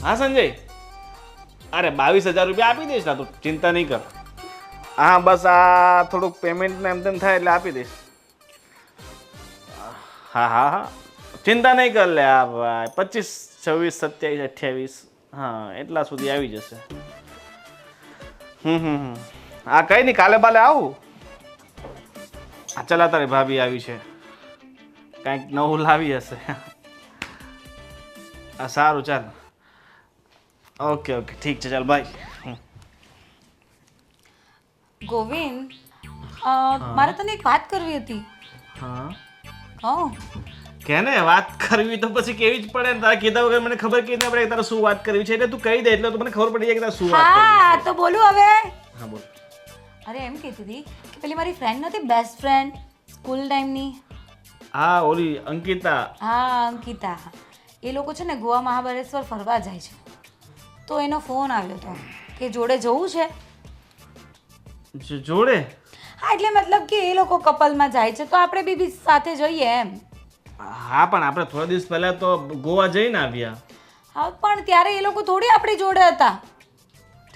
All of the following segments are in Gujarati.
હા સંજય, અરે 22,000 રૂપિયા આપી દઈશ ના, તું ચિંતા નહીં કર. હા બસ આ થોડુંક પેમેન્ટ ને એમ તેમ થાય એટલે આપી દઈશ. હા હા હા, ચિંતા નહીં કર લે. આ ભાઈ 25, 26, 27, 28, હા એટલા સુધી આવી જશે. હા કઈ નહીં, કાલે બાલે આવું. હા ચલા, તારી ભાભી આવી છે, કાંઈક નવું લાવી હશે. હા સારું ચાલ. ઓકે ઓકે ઠીક છે, ચાલ બાય. ગોવિંદ, હા મારે તને એક વાત કરવી હતી. હા, કહું? કેને વાત કરવી તો પછી કેવી જ પડે ને. તારે કીધા વગર મને ખબર કેવી ના પડે કે તારે શું વાત કરવી છે. એટલે તું કહી દે એટલે તો મને ખબર પડી જાય કે તારે શું વાત કરવી હા છે. તો બોલું હવે. હા બોલ. અરે એમ કહેતી હતી કે પેલી મારી ફ્રેન્ડ નથી, બેસ્ટ ફ્રેન્ડ સ્કૂલ ટાઈમની. હા ઓલી અંકિતા. હા અંકિતા. એ લોકો છે ને ગોવા મહાબળેશ્વર ફરવા જાય છે. તો એનો ફોન આવ્યો હતો કે જોડે જવું છે. જોડે? હા એટલે મતલબ કે એ લોકો કપલમાં જાય છે તો આપણે બી સાથે જઈએ એમ. હા પણ આપણે થોડા દિવસ પહેલા તો ગોવા જઈને આવ્યા. હા પણ ત્યારે એ લોકો થોડી આપણી જોડે હતા.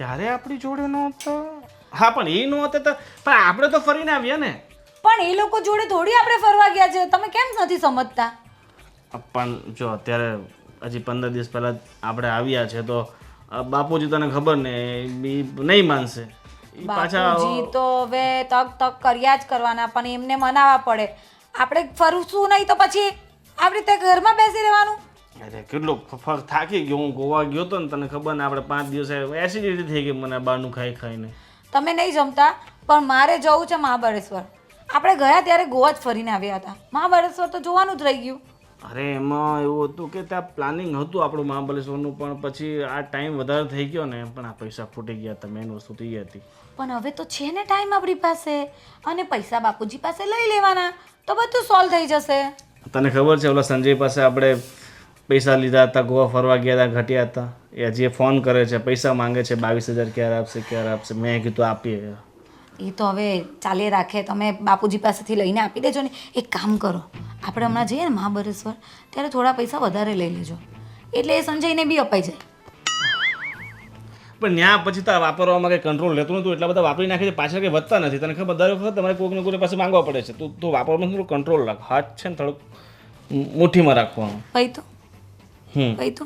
ત્યારે આપણી જોડે નહોતા. હા પણ એ નહોતા તો પણ આપણે તો ફરીને આવ્યા ને. પણ એ લોકો જોડે થોડી આપણે ફરવા ગયા છે. તમે કેમ નથી સમજતા? પણ જો અત્યારે હજી 15 દિવસ પહેલા આપણે આવ્યા છે તો બાપુજી તને ખબર ને બી નહીં માનશે. ઈ પાછા બાપુજી તો હવે તક તક કર્યા જ કરવાના, પણ એમને મનાવવા પડે. આપણે ફરશું નહીં તો પછી આવી રીતે ઘરમાં બેસી રહેવાનું. અરે કેટલો થાકી ગયો હું. ગોવા ગયો તો ને તને ખબર ને, આપણે 5 દિવસે એસિડિટી થઈ ગઈ મને બહારનું ખાઈ ખાઈને. તમે નહીં જમતા, પણ મારે જવું છે મહાબળેશ્વર. આપણે ગયા ત્યારે ગોવા જ ફરીને આવ્યા હતા. મહાબળેશ્વર તો જોવાનું જ રહી ગયું. અરે એમાં એવું હતું કે ત્યાં પ્લાનિંગ હતું આપણું મહાબલેશ્વરનું, પણ પછી આ ટાઈમ વધારે થઈ ગયો ને, પણ આ પૈસા ફૂટી ગયા હતા. મેન વસ્તુ તો એ હતી. પણ હવે તો છે ને ટાઈમ આપણી પાસે, અને પૈસા બાપુજી પાસે લઈ લેવાના તો બધું સોલ્વ થઈ જશે. તને ખબર છે ઓલા સંજય પાસે આપણે પૈસા લીધા હતા, ગોવા ફરવા ગયા હતા, ઘટ્યા હતા. એ હજી ફોન કરે છે, પૈસા માંગે છે, 22,000 ક્યારે આપશે ક્યારે આપશે. મેં કીધું આપીએ. એ તો હવે ચાલે રાખે. તમે બાપુજી પાસેથી લઈને આપી દેજો ને. એક કામ કરો, આપણે હમણાં જઈએ ને મહાબળેશ્વર ત્યારે થોડા પૈસા વધારે લઈ લેજો, એટલે એ સંજયને બી અપાઈ જાય. પણ ત્યાં પછી તો વાપરવામાં કંઈ કંટ્રોલ રહેતું નતું. એટલા બધા વાપરી નાખે છે, પાછળ કંઈ વધતા નથી. તને ખબર, દર વખત તમારે કોઈકને કોઈ પાસે માંગવા પડે છે. તું વાપરવામાં થોડું કંટ્રોલ રાખ. હાથ છે ને થોડુંક મુઠ્ઠીમાં રાખવાનું. ભાઈ તો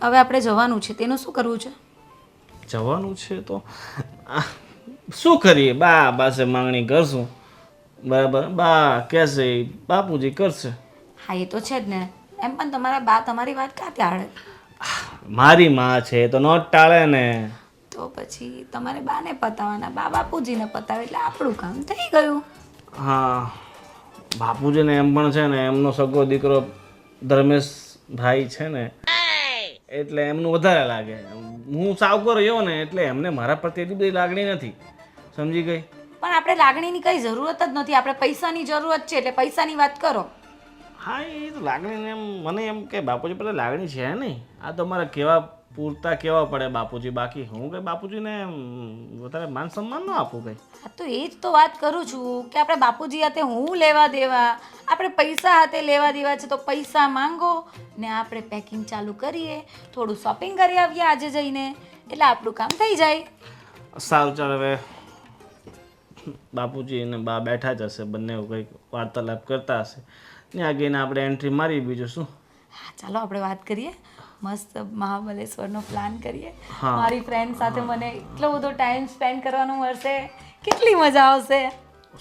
હવે આપણે જવાનું છે, તેનું શું કરવું છે? જવાનું છે તો શું કરીએ? બા પાસે માંગણી કરશું, બરાબર. બા કહેશે બાપુજી કરશે. હા એ તો છે જ ને. એમ પણ તમારા બા તમારી વાત કાં ત્યાં આડે? મારી માં છે તો નો જ ટાળે ને. તો પછી તમારે બાને પતાવવાના, બા બાપુજીને પતાવે એટલે આપણું કામ થઈ ગયું. હા બાપુજીને એમ પણ છે ને, એમનો સગો દીકરો ધર્મેશ ભાઈ છે ને, એટલે એમનું વધારે લાગે. હું સાવકો રહ્યો ને એટલે એમને મારા પ્રત્યે એટલી બધી લાગણી નથી. સમજી ગઈ? પણ આપણે લાગણીની કઈ જરૂરત જ નથી. આપણે પૈસાની જરૂરત છે એટલે પૈસાની વાત કરો. હા એ તો લાગણી એમ મને એમ કે બાપુજી પર લાગણી છે નહીં. આ તો મારે કેવા પૂરતા કેવા પડે બાપુજી. બાકી હું કંઈ બાપુજીને વધારે માન સન્માન ન આપું કંઈ. હા તો એ જ તો વાત કરું છું કે આપણે બાપુજી હાથે હું લેવા દેવા, આપણે પૈસા હાથે લેવા દેવા છે. તો પૈસા માંગો ને આપણે પેકિંગ ચાલુ કરીએ, થોડું શોપિંગ કરી આવીએ આજે જઈને, એટલે આપણું કામ થઈ જાય. સારું ચાલ. હવે બાપુજી અને બા બેઠા જ હશે, બંને કંઈક વાર્તાલાપ કરતા હશે. ત્યાં ગઈને આપણે એન્ટ્રી મારી, બીજું શું. હા ચાલો આપણે વાત કરીએ. મસ્ત મહાબલેશ્વરનો પ્લાન કરીએ. હા. મારી ફ્રેન્ડ સાથે મને એટલો બધો ટાઈમ સ્પેન્ડ કરવાનો મળશે, કેટલી મજા આવશે.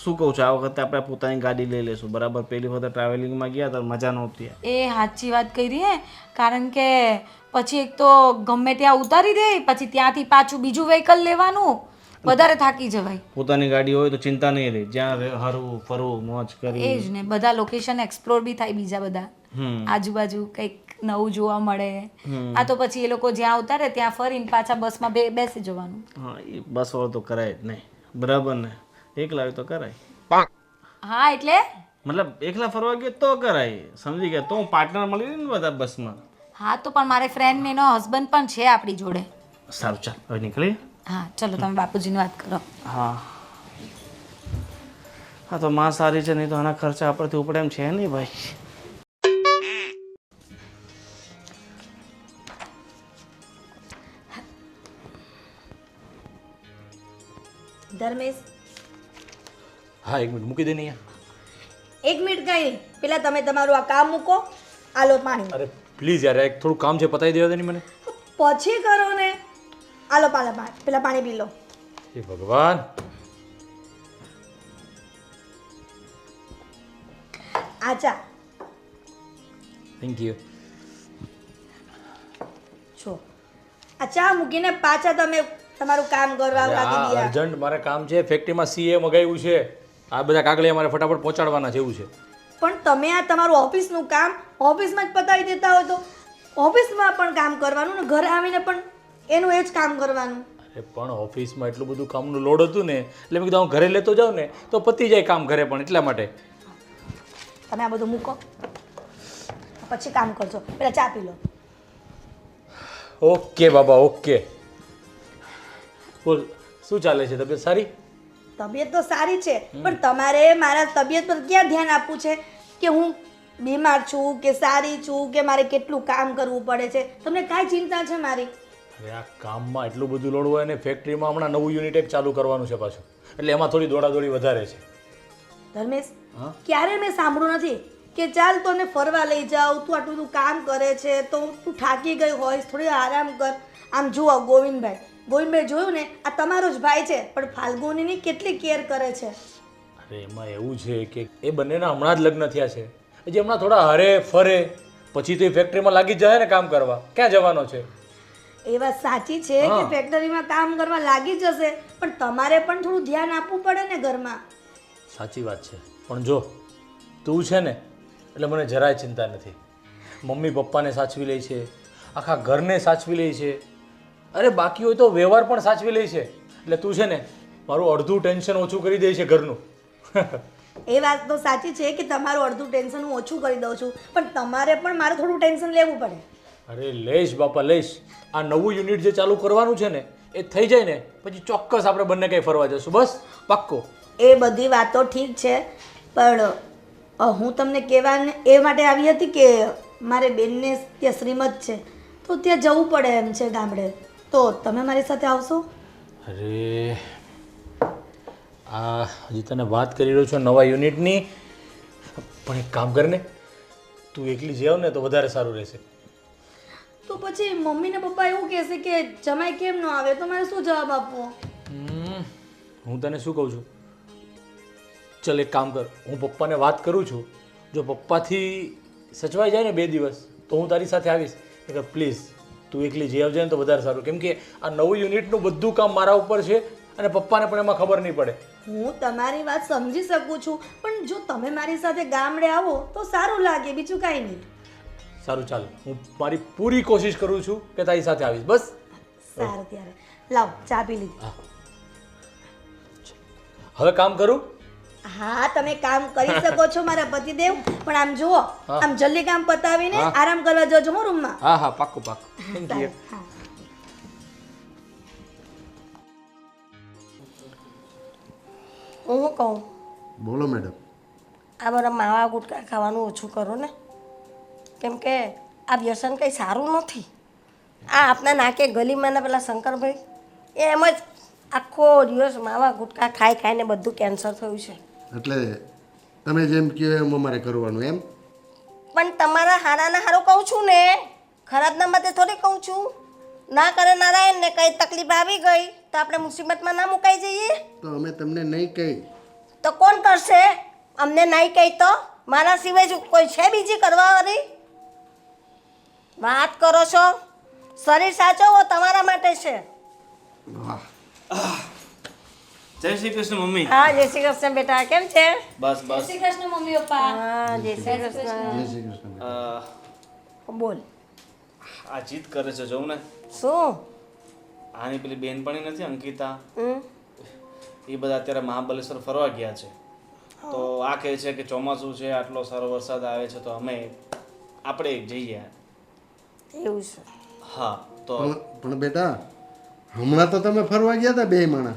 શું કહું છું, આ વખતે આપણે પોતાની ગાડી લઈ લઈશું, બરાબર. પહેલી વખત ટ્રાવેલિંગમાં ગયા તો મજા નહોતી. એ સાચી વાત કરી હે. કારણ કે પછી એક તો ગમે ત્યાં ઉતારી દે, પછી ત્યાંથી પાછું બીજું વ્હીકલ લેવાનું, વધારે થાકી જવાય. પોતાની ગાડી હોય તો ચિંતા નહીં રહી, જ્યાં હરવું ફરવું મોજ કરી. એ જ ને, બધા લોકેશન એક્સપ્લોર બી થાય, બીજા બધા આજુબાજુ કંઈક નવું જોવા મળે. આ તો પછી એ લોકો જ્યાં ઉતારે ત્યાં ફરીને પાછા બસમાં બેસી જવાનું. હા એ બસ વાળો તો કરાય જ નહીં, બરાબર ને. એકલા હોય તો કરાય. હા એટલે મતલબ એકલા ફરવા ગયો તો કરાય, સમજી ગયા? તો હું પાર્ટનર મળી ને બધા બસમાં. હા તો પણ મારે ફ્રેન્ડ ને એનો હસબન્ડ પણ છે આપણી જોડે. સારું ચાલ હવે નીકળીએ. હા ચલો તમે બાપુજીની વાત કરો. હા હા તો માં સારી છે, નહીં તો આના ખર્ચા આપણથી ઉપડે એમ છે નહીં ભાઈ. ધર્મેશ હા 1 મિનિટ મૂકી દે ને અહીંયા. 1 મિનિટ કઈ નહીં, પેલા તમે તમારું આ કામ મૂકો, આલો પાણી. અરે પ્લીઝ યાર એક થોડું કામ છે પતાવી દેવા દે ને મને. પછી કરો ને. આલો પેલા પાણી પી લો. હે ભગવાન. આ ચા. Thank you. જો આ ચા મૂકીને પાછા તમે તમારું કામ કરવા લાગી ગયા. અર્જન્ટ મારે કામ છે, ફેક્ટરીમાં સીએ મગાવ્યું છે, આ બધા કાગળિયા મારે ફટાફટ પહોંચાડવાના છે એવું છે. પણ તમે આ તમારું ઓફિસનું કામ ઓફિસમાં જ પતાવી દેતા હોય તો ઓફિસમાં પણ કામ કરવાનું ને ઘરે આવીને પણ એનું એ જ કામ કરવાનું. અરે પણ ઓફિસમાં એટલું બધું કામનું લોડ હતું ને એટલે મેં કીધું હું ઘરે લેતો જાઉં ને તો પતી જાય કામ ઘરે પણ એટલા માટે. તમે આ બધું મૂકો પછી કામ કરજો, પેલા ચા પી લો. ઓકે બાબા ઓકે. બોલ શું ચાલે છે, તબિયત સારી? તબિયત તો સારી છે પણ તમારે મારા તબિયત પર ક્યાં ધ્યાન આપવું છે કે હું બીમાર છું કે સારી છું કે મારે કેટલું કામ કરવું પડે છે, તમને કાંઈ ચિંતા છે મારી? અરે આ કામમાં એટલું બધું લોડ હોય ને ફેક્ટરીમાં હમણાં નવું યુનિટ એક ચાલુ કરવાનું છે પાછું એટલે એમાં થોડી દોડાદોડી વધારે છે. ધર્મેશ ક્યારે મેં સાંભળ્યું નથી કે ચાલ તને ફરવા લઈ જાઉં, તું આટલું બધું કામ કરે છે તો તું થાકી ગઈ હોઈશ, થોડી આરામ કર. આમ જુઓ ગોવિંદભાઈ જોયું ને આ તમારો જ ભાઈ છે પણ ફાલ્ગુનીની કેટલી કેર કરે છે. અરે એમાં એવું છે કે એ બંનેના હમણાં જ લગ્ન થયા છે, હજી હમણાં થોડા હરે ફરે પછી તો એ ફેક્ટરીમાં લાગી જ જાય ને કામ કરવા, ક્યાં જવાનો છે? એ વાત સાચી છે કે ફેક્ટરીમાં કામ કરવા લાગી જશે પણ તમારે પણ થોડું ધ્યાન આપવું પડે ને ઘરમાં. સાચી વાત છે પણ જો તું છે ને એટલે મને જરાય ચિંતા નથી. મમ્મી પપ્પાને સાચવી લે છે, આખા ઘરને સાચવી લે છે, અરે બાકી હોય તો વ્યવહાર પણ સાચવી લે છે એટલે તું છે ને મારું અડધું ટેન્શન ઓછું કરી દે છે ઘરનું. એ વાત તો સાચી છે કે તમારું અડધું ટેન્શન હું ઓછું કરી દઉં છું પણ તમારે પણ મારે થોડું ટેન્શન લેવું પડે. અરે લઈશ બાપા લઈશ. આ નવું યુનિટ જે ચાલુ કરવાનું છે ને એ થઈ જાય ને પછી ચોક્કસ આપણે બંને કંઈ ફરવા જશું, બસ પાક્કો. એ બધી વાતો ઠીક છે પણ હું તમને કહેવાને એ માટે આવી હતી કે મારે બેનને ત્યાં શ્રીમત છે તો ત્યાં જવું પડે એમ છે ગામડે, તો તમે મારી સાથે આવશો? અરે આ હજી તને વાત કરી રહ્યો છું નવા યુનિટની, પણ એક કામ કર ને તું એકલી જઈ આવ ને તો વધારે સારું રહેશે. તો પછી મમ્મી ને પપ્પા એવું કહેશે કે જમાઈ કેમ ન આવે તો મારે શું જવાબ આપવો? હું તને શું કહું છું, ચલ એક કામ કર, હું પપ્પાને વાત કરું છું, જો પપ્પાથી સચવાઈ જાય ને 2 દિવસ તો હું તારી સાથે આવીશ. એટલે પ્લીઝ તું એકલી જઈ આવજે ને તો વધારે સારું, કેમ કે આ નવું યુનિટનું બધું કામ મારા ઉપર છે અને પપ્પાને પણ એમાં ખબર નહીં પડે. હું તમારી વાત સમજી શકું છું પણ જો તમે મારી સાથે ગામડે આવો તો સારું લાગે, બીજું કાંઈ નહીં. સારું ચાલ, હું મારી પૂરી કોશિશ કરું છું કે તારી સાથે આવીશ, બસ. સારું ત્યારે લાવ ચા પી લીધી. હવે કામ કરું? હા તમે કામ કરી શકો છો મારા પતિદેવ પણ આમ જુઓ આમ જલ્દી કામ પતાવીને આરામ કરવા જજો હો રૂમમાં. હા હા પાક્કું પાક્કું. Thank you. હા. હું શું કહું, બોલો મેડમ. આ બધા માવા ગુટકા ખાવાનું ઓછું કરો ને, કેમ કે આ વ્યસન કંઈ સારું નથી. આ આપણા નાકે ગલીમાંના પેલા શંકરભાઈ એ એમ જ આખો દિવસ માવા ગુટકા ખાઈને બધું કેન્સર થયું છે. એટલે તમે જેમ કહો એમ અમારે કરવાનું એમ? પણ તમારા હારાના હારો કહું છું ને, ખરાબના માટે થોડી કહું છું. ના કરે નારાયણ ને કઈ તકલીફ આવી ગઈ તો આપણે મુસીબતમાં ના મુકાઈ જઈએ. તો અમે તમને નહીં કહી. તો કોણ કરશે? અમને નહીં કહી તો મારા સિવાય જો કોઈ છે બીજી કરવાવાળી? વાત કરો છો, શરીર સાચવવો તમારા માટે છે. વાહ. જય શ્રી કૃષ્ણ મમ્મી. હા જય શ્રી કૃષ્ણ બેટા, કેમ છે? બસ બસ. Shri Krishna mummy papa. હા જય શ્રી કૃષ્ણ. જય શ્રી કૃષ્ણ. બોલ આ જીત કરે છે જોઉં ને. શું? આની પેલી બેનપણી નથી અંકિતા, હમ? એ બધા અત્યારે મહાબલેશ્વર ફરવા ગયા છે. તો આ કહે છે કે ચોમાસું છે, આટલો સારો વરસાદ આવે છે તો આપણે એક જઈએ. એવું છે? હા તો પણ બેટા હમણાં તો તમે ફરવા ગયા હતા 2 માણા.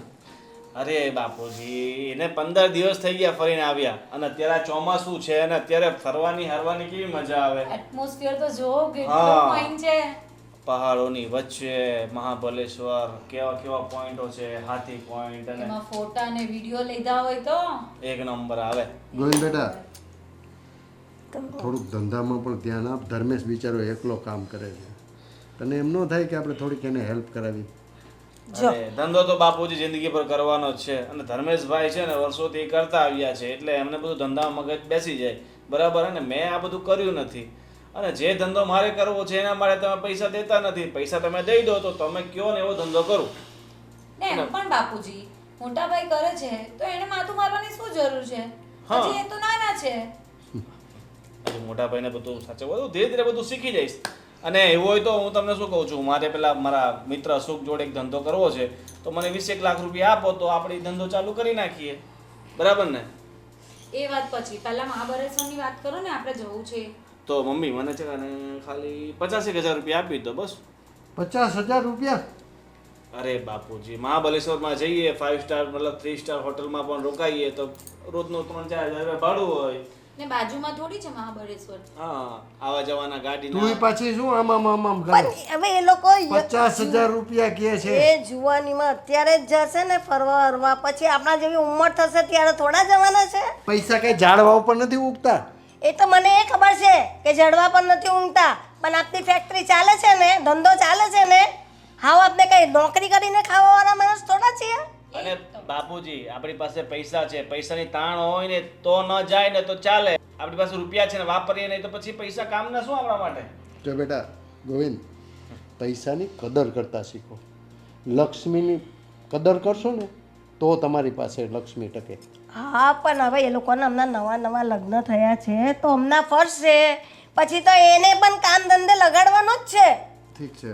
અરે બાપુજી એને 15 દિવસ થઈ ગયા ફરીને આવ્યા અને અત્યારે આ ચોમાસું છે અને અત્યારે ફરવાની હરવાની કેવી મજા આવે. એટમોસ્ફિયર તો જો હા. કેટલું ફાઇન છે. પહાડોની વચ્ચે મહાબલેશ્વર કેવા કેવા પોઈન્ટો છે, હાથી પોઈન્ટ અને એમાં ફોટા અને વિડીયો લીધા હોય તો એક નંબર આવે. ગોવિંદ બેટા થોડુંક ધંધામાં પણ ધ્યાન આપ. ધર્મેશ બિચારો એકલો કામ કરે છે, તને એમ ન થાય કે આપણે થોડીક એને હેલ્પ કરાવી? અરે ધંધો તો બાપુજી જિંદગી પર કરવાનો જ છે અને ધર્મેશભાઈ છે ને વર્ષોથી કરતા આવ્યા છે એટલે એમને બધું ધંધામાં મગજ બેસી જાય, બરાબર. અને મેં આ બધું કર્યું નથી અને જે ધંધો મારે કરવો છે એના માટે તમે પૈસા દેતા નથી. પૈસા તમે દઈ દો તો તમે કયો ને એવો ધંધો કરું. ને એમ પણ બાપુજી મોટા ભાઈ કરે છે તો એને માથું મારવાની શું જરૂર છે? હજી એ તો નાના છે. હજુ મોટા ભાઈને બધું સાચું ધીરે ધીરે બધું શીખી જઈશ. અને એવું હોય તો હું તમને શું કહું છું, મારે પેલા મારા મિત્ર સુખ જોડે એક ધંધો કરવો છે તો મને 20 લાખ રૂપિયા આપો તો આપણે ઈ ધંધો ચાલુ કરી નાખીએ, બરાબર ને? એ વાત પછી પહેલા મહાબળેશ્વરની વાત કરો ને, આપણે જવું છે. તો મમ્મી મને છે ને ખાલી 85,000 રૂપિયા આપી દો બસ. 50,000 રૂપિયા? અરે બાપુજી મહાબલેશ્વરમાં જઈએ 5 સ્ટાર મતલબ 3 સ્ટાર હોટલમાં પણ રોકાઈએ તો રોજનું 3-4 હજાર ભાડું હોય. ને બાજુમાં થોડી છે મહાબળેશ્વર. હા આવા જવાના તું ગાડીના પાછી શું આમ કરે? પણ હવે એ લોકો 50,000 રૂપિયા કહે છે. એ જુવાનીમાં અત્યારે જ જશે ને ફરવા હરવા, પછી આપણા જેવી ઉંમર થશે ત્યારે થોડા જવાના છે? પૈસા કઈ ઝાડવા ઉપર નથી ઉગતા. એ તો મને એ ખબર છે કે જડવા પર નથી ઊંઘતા, પણ આપની ફેક્ટરી ચાલે છે ને, ધંધો ચાલે છે ને, હાવ આપણે કઈ નોકરી કરીને ખાવાવાળા માણસ થોડા છીએ? અને બાપુજી આપણી પાસે પૈસા છે, પૈસાની તાણ હોય ને તો ન જાય ને તો ચાલે. આપણી પાસે રૂપિયા છે ને વાપરીએ નહીં તો પછી પૈસા કામના શું આપણા માટે? જો બેટા ગોવિંદ, પૈસાની કદર કરતા શીખો. લક્ષ્મીની કદર કરશો ને તો તમારી પાસે લક્ષ્મી ટકે. હા પણ હવે એ લોકોના હમણાં નવા નવા લગ્ન થયા છે તો હમણાં ફર્સ્ટ છે, પછી તો એને પણ કામ ધંધે લગાડવાનો જ છે ઠીક છે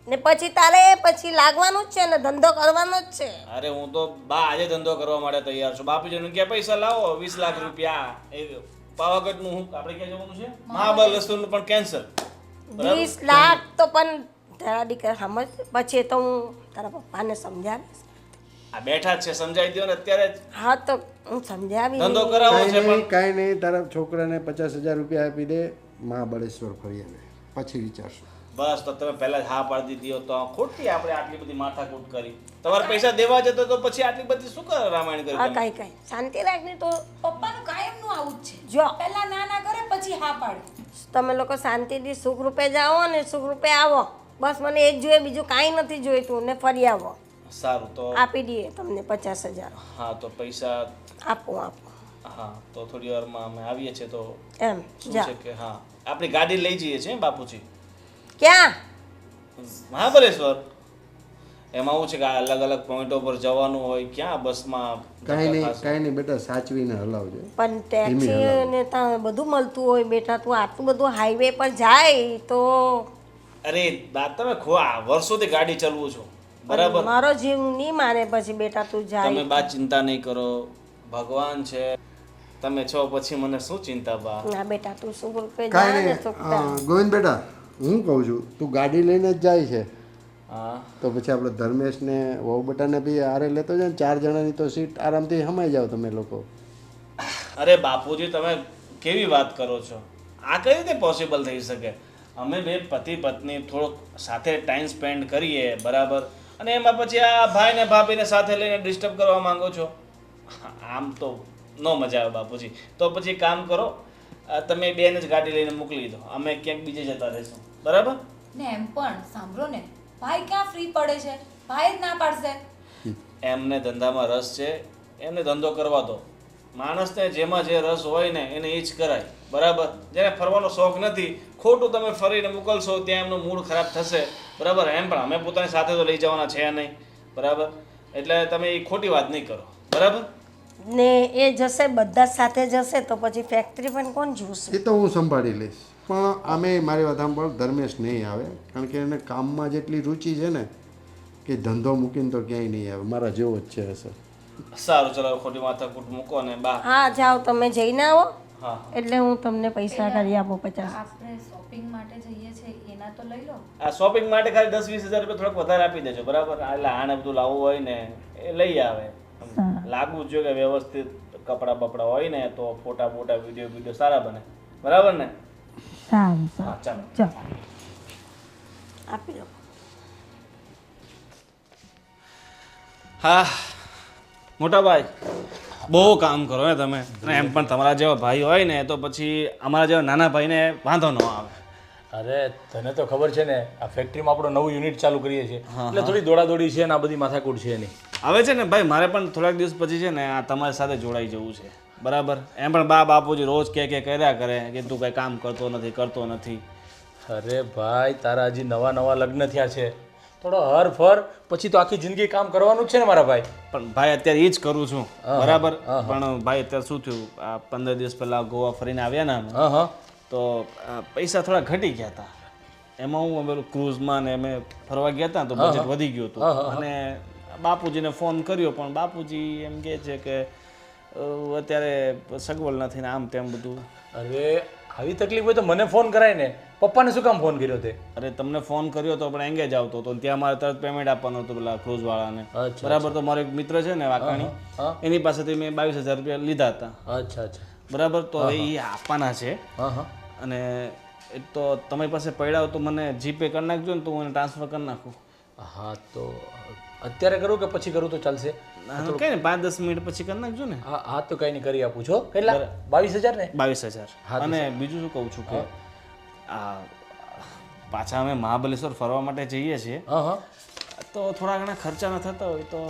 ને પછી તારે પછી લાગવાનું જ છે ને ધંધો કરવાનો જ છે. અરે હું તો બા આજે ધંધો કરવા માટે તૈયાર છું. બાપુજીને ક્યાં પૈસા લાવો 20 લાખ રૂપિયા. એ પાવાગઢનું હું આપણે ક્યાં જવાનું છે? મહાબલેશ્વરનું પણ કેન્સલ. 20 લાખ તો પણ તારા દીકરા સમજ, પછી તો હું તારા પપ્પાને સમજાવીશ. આ બેઠા જ છે સમજાઈ દો ને અત્યારે જ. હા તો હું સમજાવી. ધંધો કરાવવો છે પણ કાંઈ નહીં, તારા છોકરાને 50,000 રૂપિયા આપી દે, મહાબળેશ્વર ફરી આવે પછી વિચારશું. બસ તો તમે પહેલા જ હા પાડી દીધી તો ખોટી આપણે આટલી બધી માથાકૂટ કરી. તમારે પૈસા દેવા જતો તો પછી આટલી બધી શું કરે રામાયણ કરી હા તમે? કાંઈ શાંતિ રાખની તો. પપ્પાનું કાયમનું આવું જ છે. જો પહેલા ના કરે પછી હા પાડે. તમે લોકો શાંતિથી સુખ રૂપે જાઓ અને સુખ રૂપે આવો, બસ મને એ જ જોઈએ, બીજું કાંઈ નથી જોઈતું, ને ફરી આવો. સારું તો આપી દઈએ તમને 50,000. હા તો પૈસા આપો. હા તો થોડી વારમાં અમે આવીએ છીએ તો એમ શું જા. છે કે હા આપણી ગાડી લઈ જઈએ છીએ બાપુજી ક્યાં? મહાબલેશ્વર. એમાં એવું છે કે આ અલગ અલગ પોઈન્ટો પર જવાનું હોય, ક્યાં બસમાં કાંઈ નહીં બેટા, સાચવીને હલાવજો. પણ ટેક્સી ને ત્યાં બધું મળતું હોય બેટા, તું આટલું બધું હાઈવે પર જાય તો અરે બા તમે વર્ષોથી ગાડી ચલાવું છો, બરાબર? મારો જીવ નહીં માને પછી બેટા તું તમે જાય. બા ચિંતા નહીં કરો, ભગવાન છે, તમે છો પછી મને શું ચિંતા બા. ના બેટા તું સુખ રૂપે જા કાંઈ ને નહીં સુખતા. ગોવિંદ બેટા, હું કહું છું તું ગાડી લઈને જ જાય છે હા તો પછી આપણે ધર્મેશને વહુ બટાને બી હારે લેતો જાય ને, 4 જણાની તો સીટ આરામથી સમાઈ જાવ તમે લોકો. અરે બાપુજી તમે કેવી વાત કરો છો? આ કઈ રીતે પોસિબલ થઈ શકે? અમે બે પતિ પત્ની થોડોક સાથે ટાઈમ સ્પેન્ડ કરીએ, બરાબર? અને એમાં પછી આ ભાઈ ને ભાભીને સાથે લઈને ડિસ્ટર્બ કરવા માંગો છો? આમ તો ન મજા આવે બાપુજી. તો પછી કામ કરો, તમે બેને જ ગાડી લઈને મોકલી દો, અમે ક્યાંક બીજે જતા રહીશું, બરાબર? ને એમ પણ સાંભળો ને, ભાઈ ક્યાં ફ્રી પડે છે? ભાઈ જ ના પાડશે. એમને ધંધામાં રસ છે, એમને ધંધો કરવા દો. માણસને જેમાં જે રસ હોય ને એને એ જ કરાય, બરાબર? જેને ફરવાનો શોખ નથી, ખોટું તમે ફરીને મોકલશો ત્યાં એમનો મૂડ ખરાબ થશે, બરાબર? એમ પણ અમે પોતાની સાથે તો લઈ જવાના છે નહીં, બરાબર? એટલે તમે એ ખોટી વાત નહીં કરો, બરાબર? ને એ જશે, બધા જ સાથે જશે તો પછી ફેક્ટરી પણ કોણ જોશે? એ તો હું સંભાળી લઈશ, પણ આમે મારી વાત સાંભળ, ધર્મેશ નહીં આવે કારણ કે એને કામમાં જેટલી રુચિ છે ને કે ધંધો મૂકીને તો ક્યાંય નહીં આવે, મારા જેવો જ છે સર. સારું ચલો ખોટી માથાકૂટ મૂકો ને બા. હા જાઓ તમે જઈને આવો, હા એટલે હું તમને પૈસા કરી આપું 50. આપણે શોપિંગ માટે જઈએ છે એના તો લઈ લો. આ શોપિંગ માટે ખાલી 10-20 હજાર રૂપિયા થોડાક વધારે આપી દેજો, બરાબર? એટલે આને બધું લાવવું હોય ને એ લઈ આવે. લાગવું જ જોઈએ કે વ્યવસ્થિત કપડાં બપડા હોય ને તો ફોટા વિડીયો સારા બને, બરાબર ને? સારું હા ચાલો. ચાલો. આપી દો. હા મોટા ભાઈ બહુ કામ કરો ને તમે અને એમ પણ તમારા જેવા ભાઈ હોય ને તો પછી અમારા જેવા નાના ભાઈને વાંધો ન આવે. અરે તને તો ખબર છે ને આ ફેક્ટરીમાં આપણું નવું યુનિટ ચાલુ કરીએ છીએ એટલે થોડી દોડાદોડી છે ને આ બધી માથાકૂટ છે એની. હવે છે ને ભાઈ મારે પણ થોડાક દિવસ પછી છે ને આ તમારી સાથે જોડાઈ જવું છે બરાબર. એમ પણ બાપુજી રોજ કે કર્યા કરે કે તું કંઈ કામ કરતો નથી. અરે ભાઈ તારા હજી નવા નવા લગ્ન થયા છે, થોડો હર ફર પછી તો આખી જિંદગી કામ કરવાનું જ છે ને મારા ભાઈ. પણ ભાઈ અત્યારે એ જ કરું છું બરાબર. પણ ભાઈ અત્યારે શું થયું આ 15 દિવસ પહેલા ગોવા ફરીને આવ્યા ને અમે, હા હા તો પૈસા થોડા ઘટી ગયા હતા. એમાં હું પેલું ક્રૂઝમાં ને અમે ફરવા ગયા હતા તો બજેટ વધી ગયું હતું અને બાપુજીને ફોન કર્યો પણ બાપુજી એમ કહે છે કે અત્યારે સગવડ નથી ને આમ તેમ બધું. અરે આવી તકલીફ હોય તો મને ફોન કરાય ને, પપ્પાને શું કામ ફોન કર્યો તે? અરે તમને ફોન કર્યો તો પણ એંગેજ આવતો હતો ત્યાં મારે તરત પેમેન્ટ આપવાનું હતું પેલા ક્રૂઝ વાળાને. અચ્છા, બરાબર. તો મારો એક મિત્ર છે ને વાકાણી, એની પાસેથી મેં 22,000 રૂપિયા લીધા હતા. અચ્છા અચ્છા બરાબર. તો હવે એ આપવાના છે હા હા અને એ તો તમારી પાસે પડ્યા હોય તો મને જીપે કરી નાખજો ને તો હું એને ટ્રાન્સફર કરી નાખું. હા તો અત્યારે કરું કે પછી કરું તો ચાલશે? કઈ ને 5-10 મિનિટ પછી કરી નાખજો ને. હા હા તો કંઈ નહીં કરી આપું છો. કેટલા? 22,000 ને? 22,000. અને બીજું શું કહું છું કે આ પાછા અમે મહાબલેશ્વર ફરવા માટે જઈએ છીએ હા હા તો થોડા ઘણા ખર્ચા ન થતા હોય તો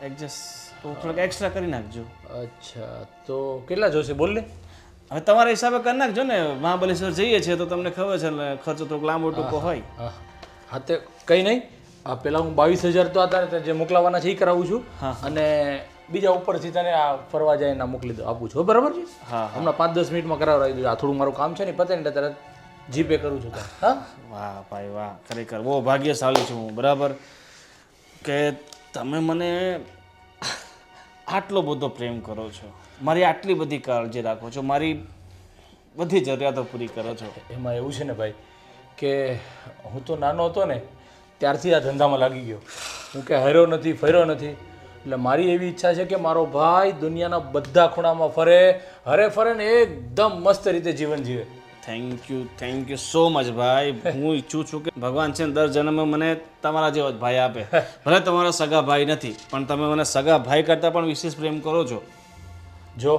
એડજસ્ટ તો થોડાક એક્સ્ટ્રા કરી નાખજો. અચ્છા તો કેટલા જોશે બોલ ને? હવે તમારા હિસાબે કરી નાખજો ને. મહાબલેશ્વર જઈએ છીએ તો તમને ખબર છે ને ખર્ચો થોડોક લાંબો ટૂંકો હોય. હા હા તે કંઈ નહીં. આ પહેલાં હું 22,000 તો હતા ને જે મોકલાવાના છે એ કરાવું છું અને બીજા ઉપરથી તને આ ફરવા જાય એના મોકલી દો આપું છું. બરાબર છે? હા હમણાં 5-10 મિનિટમાં કરાવડાવી દઉં. આ થોડું મારું કામ છે ને પતે ને તરત જીપે કરું છું. હા વાહ ભાઈ વાહ, ખરેખર બહુ ભાગ્યશાળી છું હું. બરાબર કે તમે મને આટલો બધો પ્રેમ કરો છો, મારી આટલી બધી કાળજી રાખો છો, મારી બધી જરૂરિયાતો પૂરી કરો છો. એમાં એવું છે ને ભાઈ કે હું તો નાનો હતો ને ત્યારથી આ ધંધામાં લાગી ગયો. હું કે હર્યો નથી ફર્યો નથી. એટલે મારી એવી ઈચ્છા છે કે મારો ભાઈ દુનિયાના બધા ખૂણામાં ફરે, હરે ફરે ને એકદમ મસ્ત રીતે જીવન જીવે. થેન્ક યુ સો મચ ભાઈ. હું ઈચ્છું છું કે ભગવાન છે ને દર જન્મે મને તમારા જેવો જ ભાઈ આપે. ભલે તમારા સગા ભાઈ નથી પણ તમે મને સગા ભાઈ કરતાં પણ વિશેષ પ્રેમ કરો છો. જો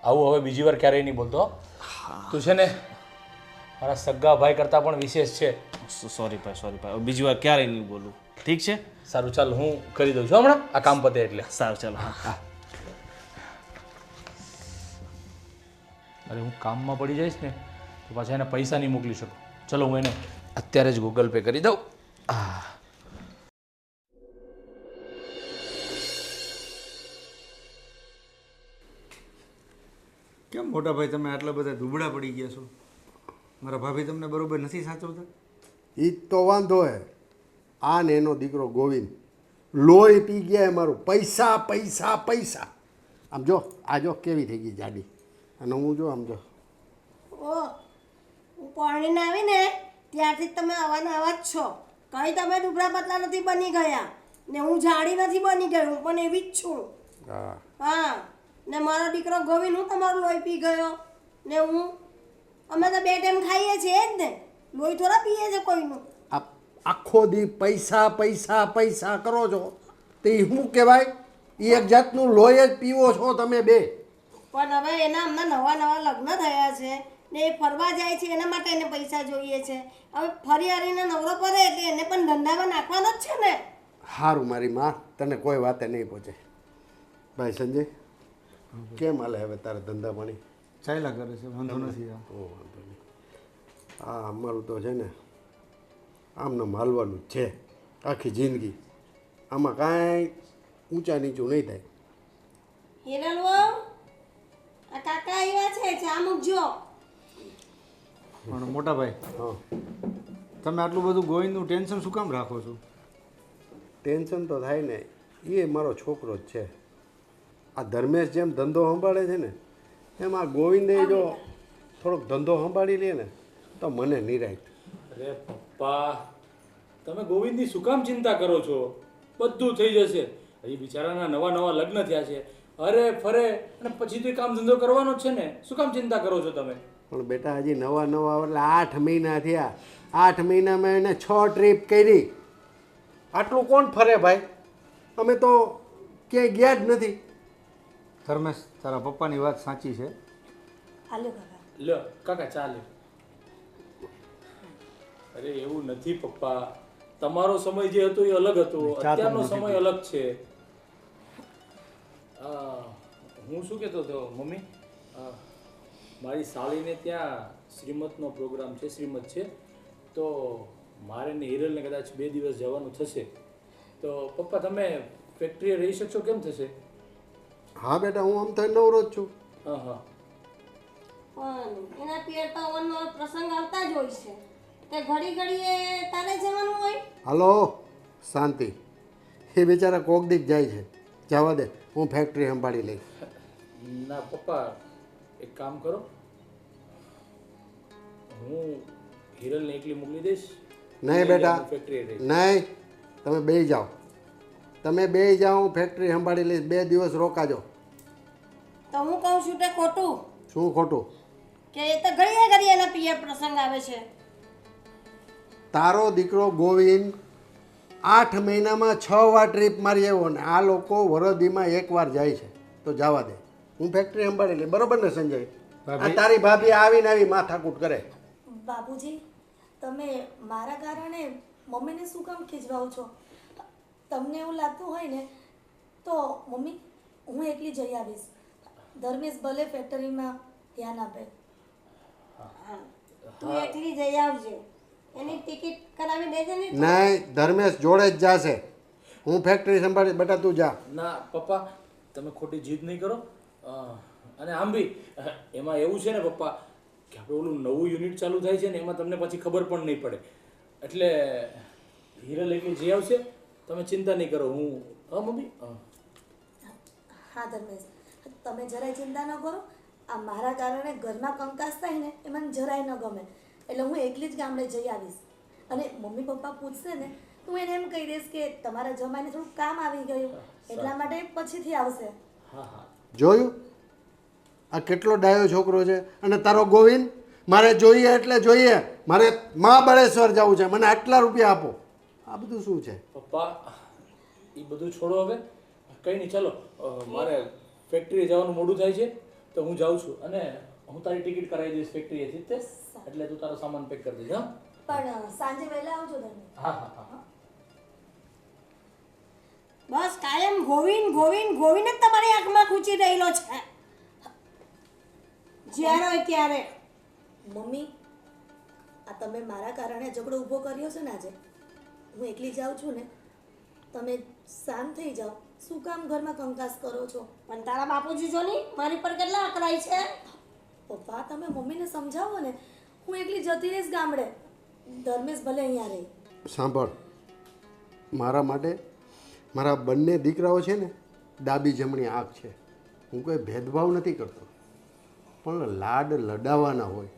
આવું હવે બીજી વાર ક્યારેય નહીં બોલતો. તું છે ને મારા સગા ભાઈ કરતાં પણ વિશેષ છે. સોરી ભાઈ બીજી વાર ક્યારેય નહીં બોલું. ઠીક છે? સારું ચાલ હું કરી દઉં છું હમણાં આ કામ પતે એટલે. સારું ચાલો. હા અરે હું કામમાં પડી જઈશ ને તો પાછા એને પૈસા નહીં મોકલી શકું. ચલો હું એને અત્યારે જ ગૂગલ પે કરી દઉં. કેમ મોટા ભાઈ તમે આટલા બધા દુબળા પડી ગયા છો? મારા ભાભી તમને બરોબર નથી સાચવતા? એ જ તો વાંધો હે. આ ને એનો દીકરો ગોવિંદ લોહી પી ગયા મારું. પૈસા પૈસા પૈસા. આમ જો આ જો કેવી થઈ ગઈ જાડી અને હું જો આમ જો. ઓ હું પરણીને આવીને ત્યારથી જ તમે આવાના આવા જ છો. કંઈ તમે ડુબરા પતલા નથી બની ગયા ને હું જાડી નથી બની ગઈ. હું પણ એવી જ છું. હા હા ને મારો દીકરો ગોવિંદ હું તમારું લોહી પી ગયો ને હું અમે તો 2 ટાઈમ ખાઈએ છીએ જ ને. લોહી થોડા પીએ છે કોઈનું. આ આખો દી પૈસા પૈસા પૈસા કરો છો તો એ શું કહેવાય? એ એક જાતનું લોહી જ પીવો છો તમે બે. પણ હવે એના હમણાં નવા લગ્ન થયા છે ને એ ફરવા જાય છે એના માટે એને પૈસા જોઈએ છે. હવે ફરી હરીને નવરો પડે એટલે એને પણ ધંધામાં નાખવાનો જ છે ને. સારું મારી માં તને કોઈ વાતે નહીં પહોંચે. ભાઈ સંજય કેમ હાલે હવે તારે ધંધા પાણી? ચાલ્યા કરે છે, વાંધો નથી. ઓ વાંધો નહીં. હા અમારું તો છે ને આમને હાલવાનું જ છે આખી જિંદગી. આમાં કાંઈ ઊંચા નીચું નહીં થાય. હિરલવો આ કાકા આવ્યા છે ચા મૂકજો. પણ મોટા ભાઈ હા તમે આટલું બધું ગોવિંદનું ટેન્શન શું કામ રાખો છો? ટેન્શન તો થાય ને, એ મારો છોકરો જ છે. આ ધર્મેશ જેમ ધંધો સંભાળે છે ને એમાં ગોવિંદે જો થોડોક ધંધો સંભાળી લે ને તો મને નિરાય. અરે પપ્પા તમે ગોવિંદની શું કામ ચિંતા કરો છો? બધું થઈ જશે. હજી બિચારાના નવા લગ્ન થયા છે. અરે ફરે અને પછી તો કામ ધંધો કરવાનો જ છે ને. શું કામ ચિંતા કરો છો તમે? પણ બેટા હજી નવા એટલે 8 મહિના થયા. 8 મહિનામાં એને 6 ટ્રીપ કરી. આટલું કોણ ફરે ભાઈ? અમે તો ક્યાંય ગયા જ નથી. ધર્મેશ તારા પપ્પાની વાત સાચી છે. હાલ્યો કાકા. લ્યો કાકા ચાલે. અરે એવું નથી પપ્પા, તમારો સમય જે હતો એ અલગ હતો, અત્યારનો સમય અલગ છે. હું શું કહેતો હતો મમ્મી, મારી સાળીને ત્યાં શ્રીમતનો પ્રોગ્રામ છે, શ્રીમત છે, તો મારે ને હિરલને કદાચ 2 દિવસ જવાનું થશે, તો પપ્પા તમે ફેક્ટરીએ રહી શકશો? કેમ થશે? હા બેટા, હું આમ તો નવરો જ છું. હા હા. પણ એના પિયર તો અવનવો પ્રસંગ આવતા જ હોય છે, તે ઘડી ઘડીએ તારે જવાનું હોય. હાલો શાંતિ, એ બિચારા કોક દીક જાય છે, જવા દે, હું ફેક્ટરી સંભાળી લઈશ. ના પપ્પા, એક કામ કરો, હું હિરલને એકલી મોકલી દઈશ. નહીં બેટા, ફેક્ટરીએ રહીશ. નહીં, તમે બેસી જાઓ, તમે બેસી જાઓ, હું ફેક્ટરી સંભાળી લઈશ. 2 દિવસ રોકાજો. તો હું કહું છું તે ખોટું શું ખોટું? કે એ તો ઘડીએ ઘડીએ એના પિયર પ્રસંગ આવે છે. તારો દીકરો ગોવિંદ 8 મહિનામાં 6 વાર ટ્રીપ મારી આવ્યો ને આ લોકો વરદીમાં 1 વાર જાય છે, તો જવા દે, હું ફેક્ટરી સંભાળી લઈ. બરોબર ને સંજય? આ તારી ભાભી આવીને આવી માથાકૂટ કરે. બાપુજી, તમે મારા કારણે મમ્મીને શું કામ ખીજવાઓ છો? તમને એવું લાગતું હોય ને તો મમ્મી હું એકલી જઈ આવીશ. ધર્મેશ ભલે ફેક્ટરીમાં ધ્યાન આપે. તું એકલી જઈ આવજે, એની ટિકિટ કરાવી દેજે ને. નહીં, ધર્મેશ જોડે જ જાશે. હું ફેક્ટરી સંભાળી. બેટા તું જા. ના પપ્પા, તમે ખોટી જીદ નહીં કરો. અને આમ બી એમાં એવું છે ને પપ્પા, કે આપણે ઓલું નવું યુનિટ ચાલુ થાય છે ને, એમાં તમને પછી ખબર પણ નહીં પડે. એટલે હિરલ એકલી જઈ આવશે, તમે ચિંતા નહીં કરો. હું હા મમ્મી. હા ધર્મેશ, તમે જરાય ચિંતા ન કરો. આ મારા કારણે ઘરમાં કંકાસ થાય ને એ મને જરાય ન ગમે, એટલે હું એકલી જ ગામડે જઈ આવીશ. અને મમ્મી પપ્પા પૂછશે ને તો હું એને એમ કહી દઈશ કે તમારા જમાઈને થોડું કામ આવી ગયું, એટલા માટે પછીથી આવશે. હા હા. જોયું? આ કેટલો ડાયો છોકરો છે. અને તારો ગોવિંદ, મારે જોઈએ એટલે જોઈએ, મારે મહાબળેશ્વર જવું છે, મને આટલા રૂપિયા આપો. આ બધું શું છે? પપ્પા એ બધું છોડો હવે, કંઈ નહીં, ચાલો. મારે ફેક્ટરીએ જવાનું મોડું થાય છે, તો હું જાઉં છું. અને હું તારી ટિકિટ કરાવી દઈશ ફેક્ટરીએથી તે, એટલે તું તારો સામાન પેક કરી દેજો. હા પણ સાંજે વહેલા આવજો ધર્મેશ. હા હા હા. બસ કાયમ ગોવિંદ ગોવિંદ ગોવિંદ જ તમારી આંખમાં ખૂંચી રહેલો છે, જ્યારે હોય ત્યારે. મમ્મી, આ તમે મારા કારણે ઝઘડો ઊભો કર્યો છે ને આજે. હું એકલી જાઉં છું ને, તમે શાંત થઈ જાઓ. શું કામ ઘરમાં કંકાસ કરો છો? પણ તારા બાપુજી જો ની મારી પર કેટલા અકળાય છે. પપ્પા, તમે મમ્મીને સમજાવો ને. હું એકલી જતી રહીશ ગામડે, ધર્મેશ ભલે અહીંયા રહે. સાંભળ, મારા માટે મારા બંને દીકરાઓ છે ને ડાબી જમણી આંખ છે. હું કોઈ ભેદભાવ નથી કરતો, પણ લાડ લડાવવાના હોય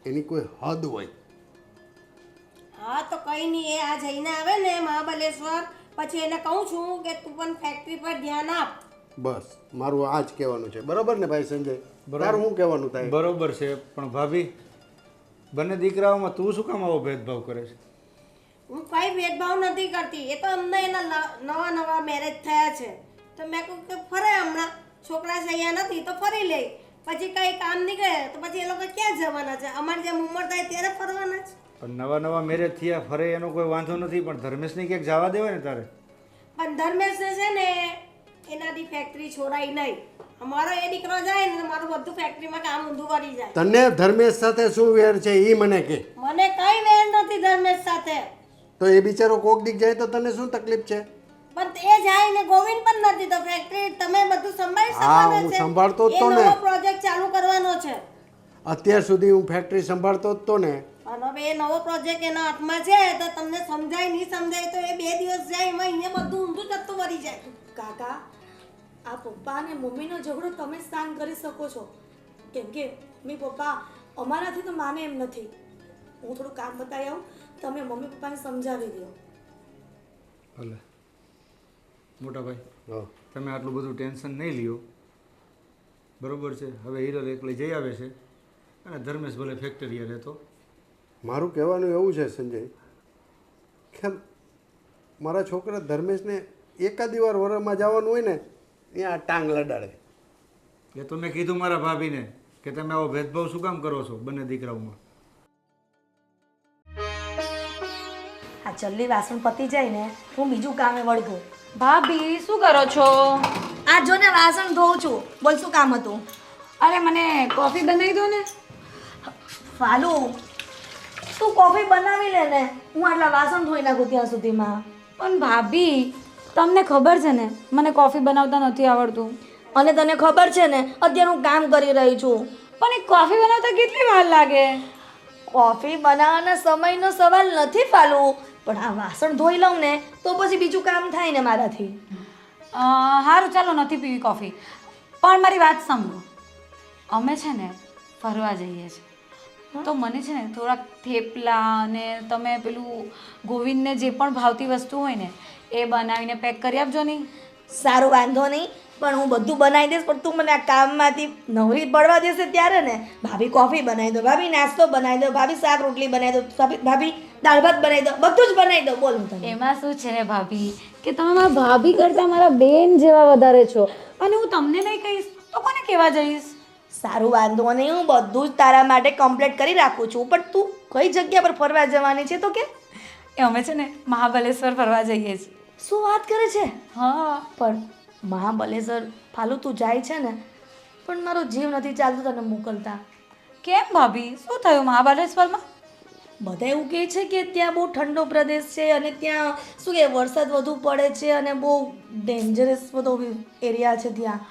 એની કોઈ હદ હોય. હા તો કઈ નહીં, એ આ જઈને આવે ને મહાબલેશ્વર, પછી એને કહું છું કે તું પણ ફેક્ટરી પર ધ્યાન આપ. બસ મારું આ જ કહેવાનું છે. બરોબર ને ભાઈ સંજય? તારું શું કહેવાનું થાય? બરોબર છે, પણ ભાભી બંને દીકરાઓમાં તું શું કામ આવો ભેદભાવ કરે છે? હું કઈ ભેદભાવ નથી કરતી, એ તો અમને એના નવા નવા મેરેજ થયા છે, તો મેં કહ્યું કે ફરે, હમણાં છોકરા છે અહીંયા નથી તો ફરી લે, પછી કઈ કામ નીકળે તો પછી એ લોકો ક્યાં જવાના છે? અમારી જેમ ઉંમર થાય ત્યારે ફરવાના છે. પણ નવા મેરેજ થયા ફરે એનો કોઈ વાંધો નથી, પણ ધર્મેશને ક્યાંક જવા દેવાય ને તારે. પણ ધર્મેશને છે ને એનાથી ફેક્ટરી છોડાય નહીં. અમારો એ દીકરો જાય ને તો મારું બધું ફેક્ટરીમાં કામ ઊંધું કરી જાય. તને ધર્મેશ સાથે શું વેર છે એ મને કહે. મને કઈ વેર નથી ધર્મેશ સાથે. તો એ બિચારો કોક દીક જાય તો તને શું તકલીફ છે? પણ એ જાય ને ગોવિંદ પણ નથી, તો ફેક્ટરી તમે બધું સંભાળી હા, શકવાના હું છે. સંભાળતો જ તો એ ને. નવો પ્રોજેક્ટ ચાલુ કરવાનો છે. અત્યાર સુધી હું ફેક્ટરી સંભાળતો જ તો ને. અને હવે એ નવો પ્રોજેક્ટ એના હાથમાં છે, તો તમને સમજાય નહીં સમજાય તો એ 2 દિવસ જાય એમાં અહીંયા બધું ઊંધું જતું વળી જાય. કાકા, આ પપ્પા અને મમ્મીનો ઝઘડો તમે જ શાંત કરી શકો છો, કેમ કે મમ્મી પપ્પા અમારાથી તો માને એમ નથી. હું થોડું કામ બતાવી આવું, તમે મમ્મી પપ્પાને સમજાવી દો. ભલે મોટા ભાઈ, હા, તમે આટલું બધું ટેન્શન નહીં લ્યો. બરોબર છે, હવે હિરલ એકલી જઈ આવે છે અને ધર્મેશ ભલે ફેક્ટરીએ રહેતો. મારું કહેવાનું એવું છે સંજય કે મારા છોકરા ધર્મેશને એકાદી વાર વરમાં જવાનું હોય ને ત્યાં આ ટાંગ લડાડે. એ તો મેં કીધું મારા ભાભીને કે તમે આવો ભેદભાવ શું કામ કરો છો બંને દીકરાઓમાં. આ જલ્દી વાસણ પતી જાય ને હું બીજું કામે વળગું. ભાભી શું કરો છો? આ જો ને વાસણ ધોઉં છું. બોલ શું કામ હતું? અરે મને કોફી બનાવી દો ને. ફાલુ તું કોફી બનાવી લે ને, હું આટલા વાસણ ધોઈ નાખું ત્યાં સુધીમાં. પણ ભાભી તમને ખબર છે ને મને કોફી બનાવતા નથી આવડતું. અને તને ખબર છે ને અત્યારે હું કામ કરી રહી છું. પણ એ કોફી બનાવતા કેટલી વાર લાગે? કોફી બનાવવાના સમયનો સવાલ નથી ફાલુ, પણ આ વાસણ ધોઈ લઉં ને તો પછી બીજું કામ થાય ને મારાથી. સારું ચાલો નથી પીવી કોફી. પણ મારી વાત સાંભળો, અમે છે ને ફરવા જઈએ છીએ તો મને છે ને થોડાક થેપલા અને તમે પેલું ગોવિંદને જે પણ ભાવતી વસ્તુ હોય ને એ બનાવીને પેક કરી આપજો નહીં. સારું વાંધો નહીં, પણ હું બધું બનાવી દઈશ, પણ તું મને આ કામમાંથી નવરી પડવા દેશે ત્યારે ને. ભાભી કોફી બનાવી દો, ભાભી નાસ્તો બનાવી દો, ભાભી શાક રોટલી બનાવી દો, ભાભી દાળ ભાત બનાવી દો, બધું જ બનાવી દો. બોલ હું તને. એમાં શું છે ને ભાભી કે તમે મારા ભાભી કરતાં મારા બેન જેવા વધારે છો, અને હું તમને નહીં કહીશ તો કોને કહેવા જઈશ? સારું વાંધો નહીં, હું બધું જ તારા માટે કમ્પ્લીટ કરી રાખું છું, પણ તું કઈ જગ્યા પર ફરવા જવાની છે તો કે? એ અમે છે ને મહાબલેશ્વર ફરવા જઈએ છીએ. શું વાત કરે છે? હા પણ મહાબલેશ્વર ફાલુ તું જાય છે ને, પણ મારો જીવ નથી ચાલતું તને મોકલતા. કેમ ભાભી શું થયું મહાબલેશ્વરમાં? બધા એવું કહે છે કે ત્યાં બહુ ઠંડો પ્રદેશ છે અને ત્યાં શું કે વરસાદ વધુ પડે છે અને બહુ ડેન્જરસ બધો એરિયા છે ત્યાં.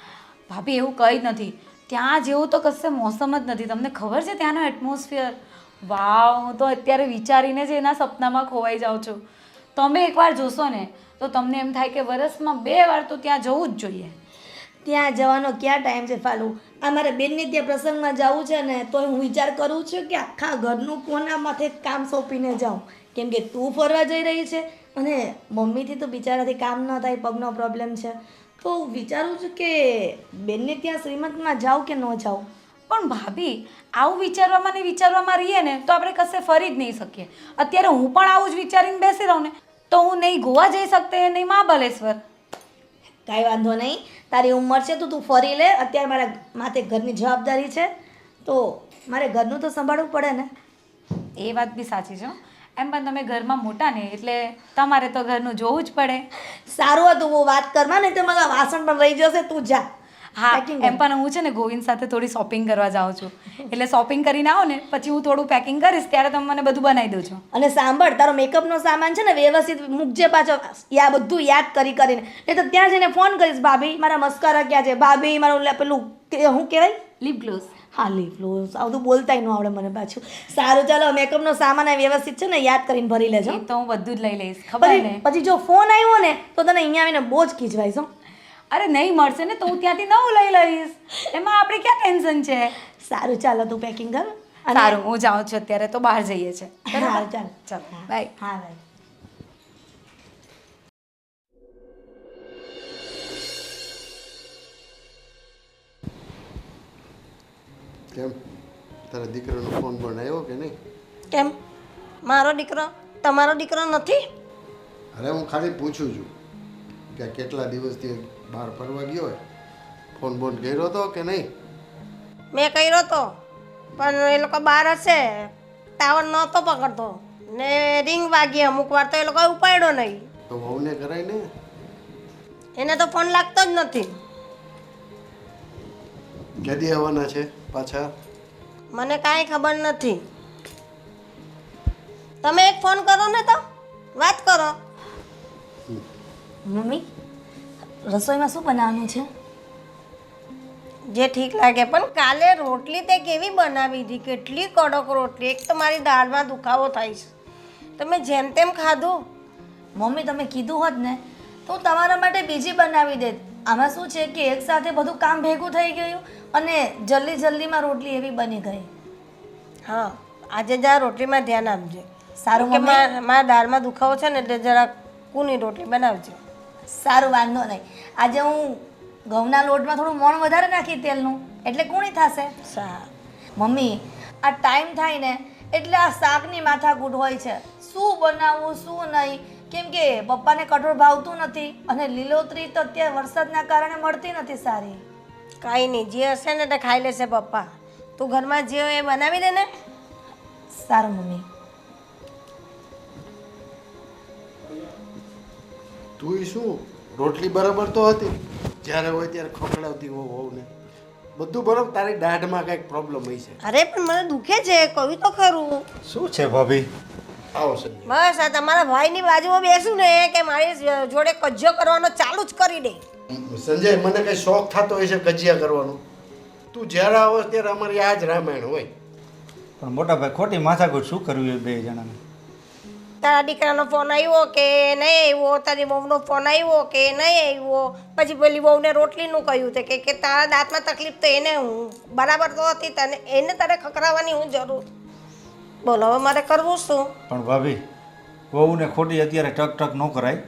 ભાભી એવું કંઈ જ નથી, ત્યાં જેવું તો કશે મોસમ જ નથી. તમને ખબર છે ત્યાંનો એટમોસ્ફિયર? વાવ, હું તો અત્યારે વિચારીને જ એના સપનામાં ખોવાઈ જાઉં છું. તમે એકવાર જોશો ને તો તમને એમ થાય કે વરસમાં 2 વાર તો ત્યાં જવું જ જોઈએ. ત્યાં જવાનો ક્યાં ટાઈમ છે ફાલુ? આ મારે બેનને ત્યાં પ્રસંગમાં જવું છે ને તો હું વિચાર કરું છું કે આખા ઘરનું કોના માથે કામ સોંપીને જાઉં, કેમ કે તું ફરવા જઈ રહી છે અને મમ્મીથી તો બિચારાથી કામ ન થાય, પગનો પ્રોબ્લેમ છે. તો હું વિચારું છું કે બેનને ત્યાં શ્રીમંતમાં જાઉં કે ન જાઉં. પણ ભાભી આવું વિચારવામાં ને વિચારવામાં રહીએ ને તો આપણે કશે ફરી જ નહીં શકીએ. અત્યારે હું પણ આવું જ વિચારીને બેસી રહું ને તો હું નહીં ગોવા જઈ શકતે નહીં મહાબલેશ્વર. કાંઈ વાંધો નહીં, તારી ઉંમર છે તો તું ફરી લે. અત્યારે મારા માથે ઘરની જવાબદારી છે તો મારે ઘરનું તો સંભાળવું પડે ને. એ વાત બી સાચી છે હો. એમ પણ તમે ઘરમાં મોટા ને એટલે તમારે તો ઘરનું જોવું જ પડે. સારું હતું હું વાત કરવા, નહીં તો મારા વાસણ પણ રહી જશે. તું જા. હા Packing એમ પણ હું છે ને ગોવિંદ સાથે થોડી શોપિંગ કરવા જાઉં છું, એટલે શોપિંગ કરીને આવો ને પછી હું થોડું પેકિંગ કરીશ ત્યારે તમે મને બધું બનાવી દો છો. અને સાંભળ, તારો મેકઅપનો સામાન છે ને વ્યવસ્થિત મૂકજે પાછો, બધું યાદ કરીને. નહીં તો ત્યાં જઈને ફોન કરીશ, ભાભી મારા મસ્કારા ક્યાં છે, ભાભી મારું પેલું શું કહેવાય, લિપ ગ્લોસ. હા લિપ ગ્લોસ. આ બધું બોલતાય ન આવડે મને પાછું. સારું ચાલો, મેકઅપનો સામાન વ્યવસ્થિત છે ને યાદ કરીને ભરી લેજો. એ તો હું બધું જ લઈ લઈશ. ખબર ને? પછી જો ફોન આવ્યો ને તો તને અહીંયા આવીને બહુ જ ખીજવાઈશ. અરે નહીં મળશે ને તો હું ત્યાંથી નવું લઈ લઈશ, એમાં આપણે ક્યાં ટેન્શન છે. સારું ચાલો, તું પેકિંગ કર. સારું હું જાઉં છું, અત્યારે તો બહાર જઈએ છે. સારું ચાલ. ચાલો બાય. હા ભાઈ. કેમ તારા દીકરાનો ફોન પણ આવ્યો કે નહીં? કેમ મારો દીકરો તમારો દીકરો નથી? અરે હું ખાલી પૂછું છું કે આ કેટલા દિવસથી બહાર ફરવા ગયો હોય, ફોન બોન કર્યો હતો કે નહીં? મેં કર્યો તો પણ એ લોકો બહાર હશે, ટાવર નહોતો પકડતો ને રિંગ વાગી અમુક વાર તો એ લોકો ઉપાડ્યો નહીં. તો વહુને કરાય ને. એને તો ફોન લાગતો જ નથી. ક્યાંથી આવવાના છે પાછા? મને કાંઈ ખબર નથી. તમે એક ફોન કરો ને તો વાત કરો. મમ્મી રસોઈમાં શું બનાવવાનું છે? જે ઠીક લાગે. પણ કાલે રોટલી તે કેવી બનાવી હતી, કેટલી કડક રોટલી. એક તો મારી દાળમાં દુખાવો થાય છે, તમે જેમ તેમ ખાધું. મમ્મી તમે કીધું હોત ને તો હું તમારા માટે બીજી બનાવી દેત. આમાં શું છે કે એક સાથે બધું કામ ભેગું થઈ ગયું અને જલ્દીમાં રોટલી એવી બની ગઈ. હા આજે જરા રોટલીમાં ધ્યાન આપજે. સારું કે મમ્મી. મારા દાળમાં દુખાવો છે ને એટલે જરા કૂની રોટલી બનાવજે. સારું વાંધો નહીં. આજે હું ઘઉંના લોટમાં થોડું મોણ વધારે નાખી તેલનું, એટલે કૂણી થશે. સારું. મમ્મી આ ટાઈમ થાય ને એટલે આ શાકની માથાકૂટ હોય છે, શું બનાવવું શું નહીં. કેમ કે પપ્પાને કઠોળ ભાવતું નથી અને લીલોતરી તો અત્યારે વરસાદના કારણે મળતી નથી સારી. કાંઈ નહીં, જે હશે ને તે ખાઈ લેશે પપ્પા. તું ઘરમાં જે હોય એ બનાવી દે ને. સારું મમ્મી. તું શું રોટલી બરાબર તો હતી, જ્યારે હોય ત્યારે ખખડાવતી હો વહુને. બધું બરાબર, તારી દાઢમાં કંઈક પ્રોબ્લેમ હોય છે. અરે પણ મને દુખે છે, કહ્યું તો ખરું. શું છે ભાભી? આવો સંજય. બસ આ તમારા ભાઈની બાજુમાં બેસું ને કે મારી જોડે કજ્જો કરવાનો ચાલુ જ કરી દે. સંજય, મને કઈ શોખ થતો હોય છે કજિયા કરવાનો? તું જ્યારે આવો ત્યારે અમારી આ જ રામાયણ હોય. પણ મોટા ભાઈ ખોટી માથાકૂટ શું કરવી એ બે જણાને? તારા દીકરાનો ફોન આવ્યો કે નહીં આવ્યો, તારી વહુનો ફોન આવ્યો કે નહીં આવ્યો, પછી પેલી વહુને રોટલીનું કહ્યું તે કે તારા દાંતમાં તકલીફ તો એને હું બરાબર તો હતી, તને એને તારે ખકડાવવાની હું જરૂર? બોલો હવે મારે કરવું શું? પણ ભાભી વહુને ખોટી અત્યારે ટક ટક ન કરાય.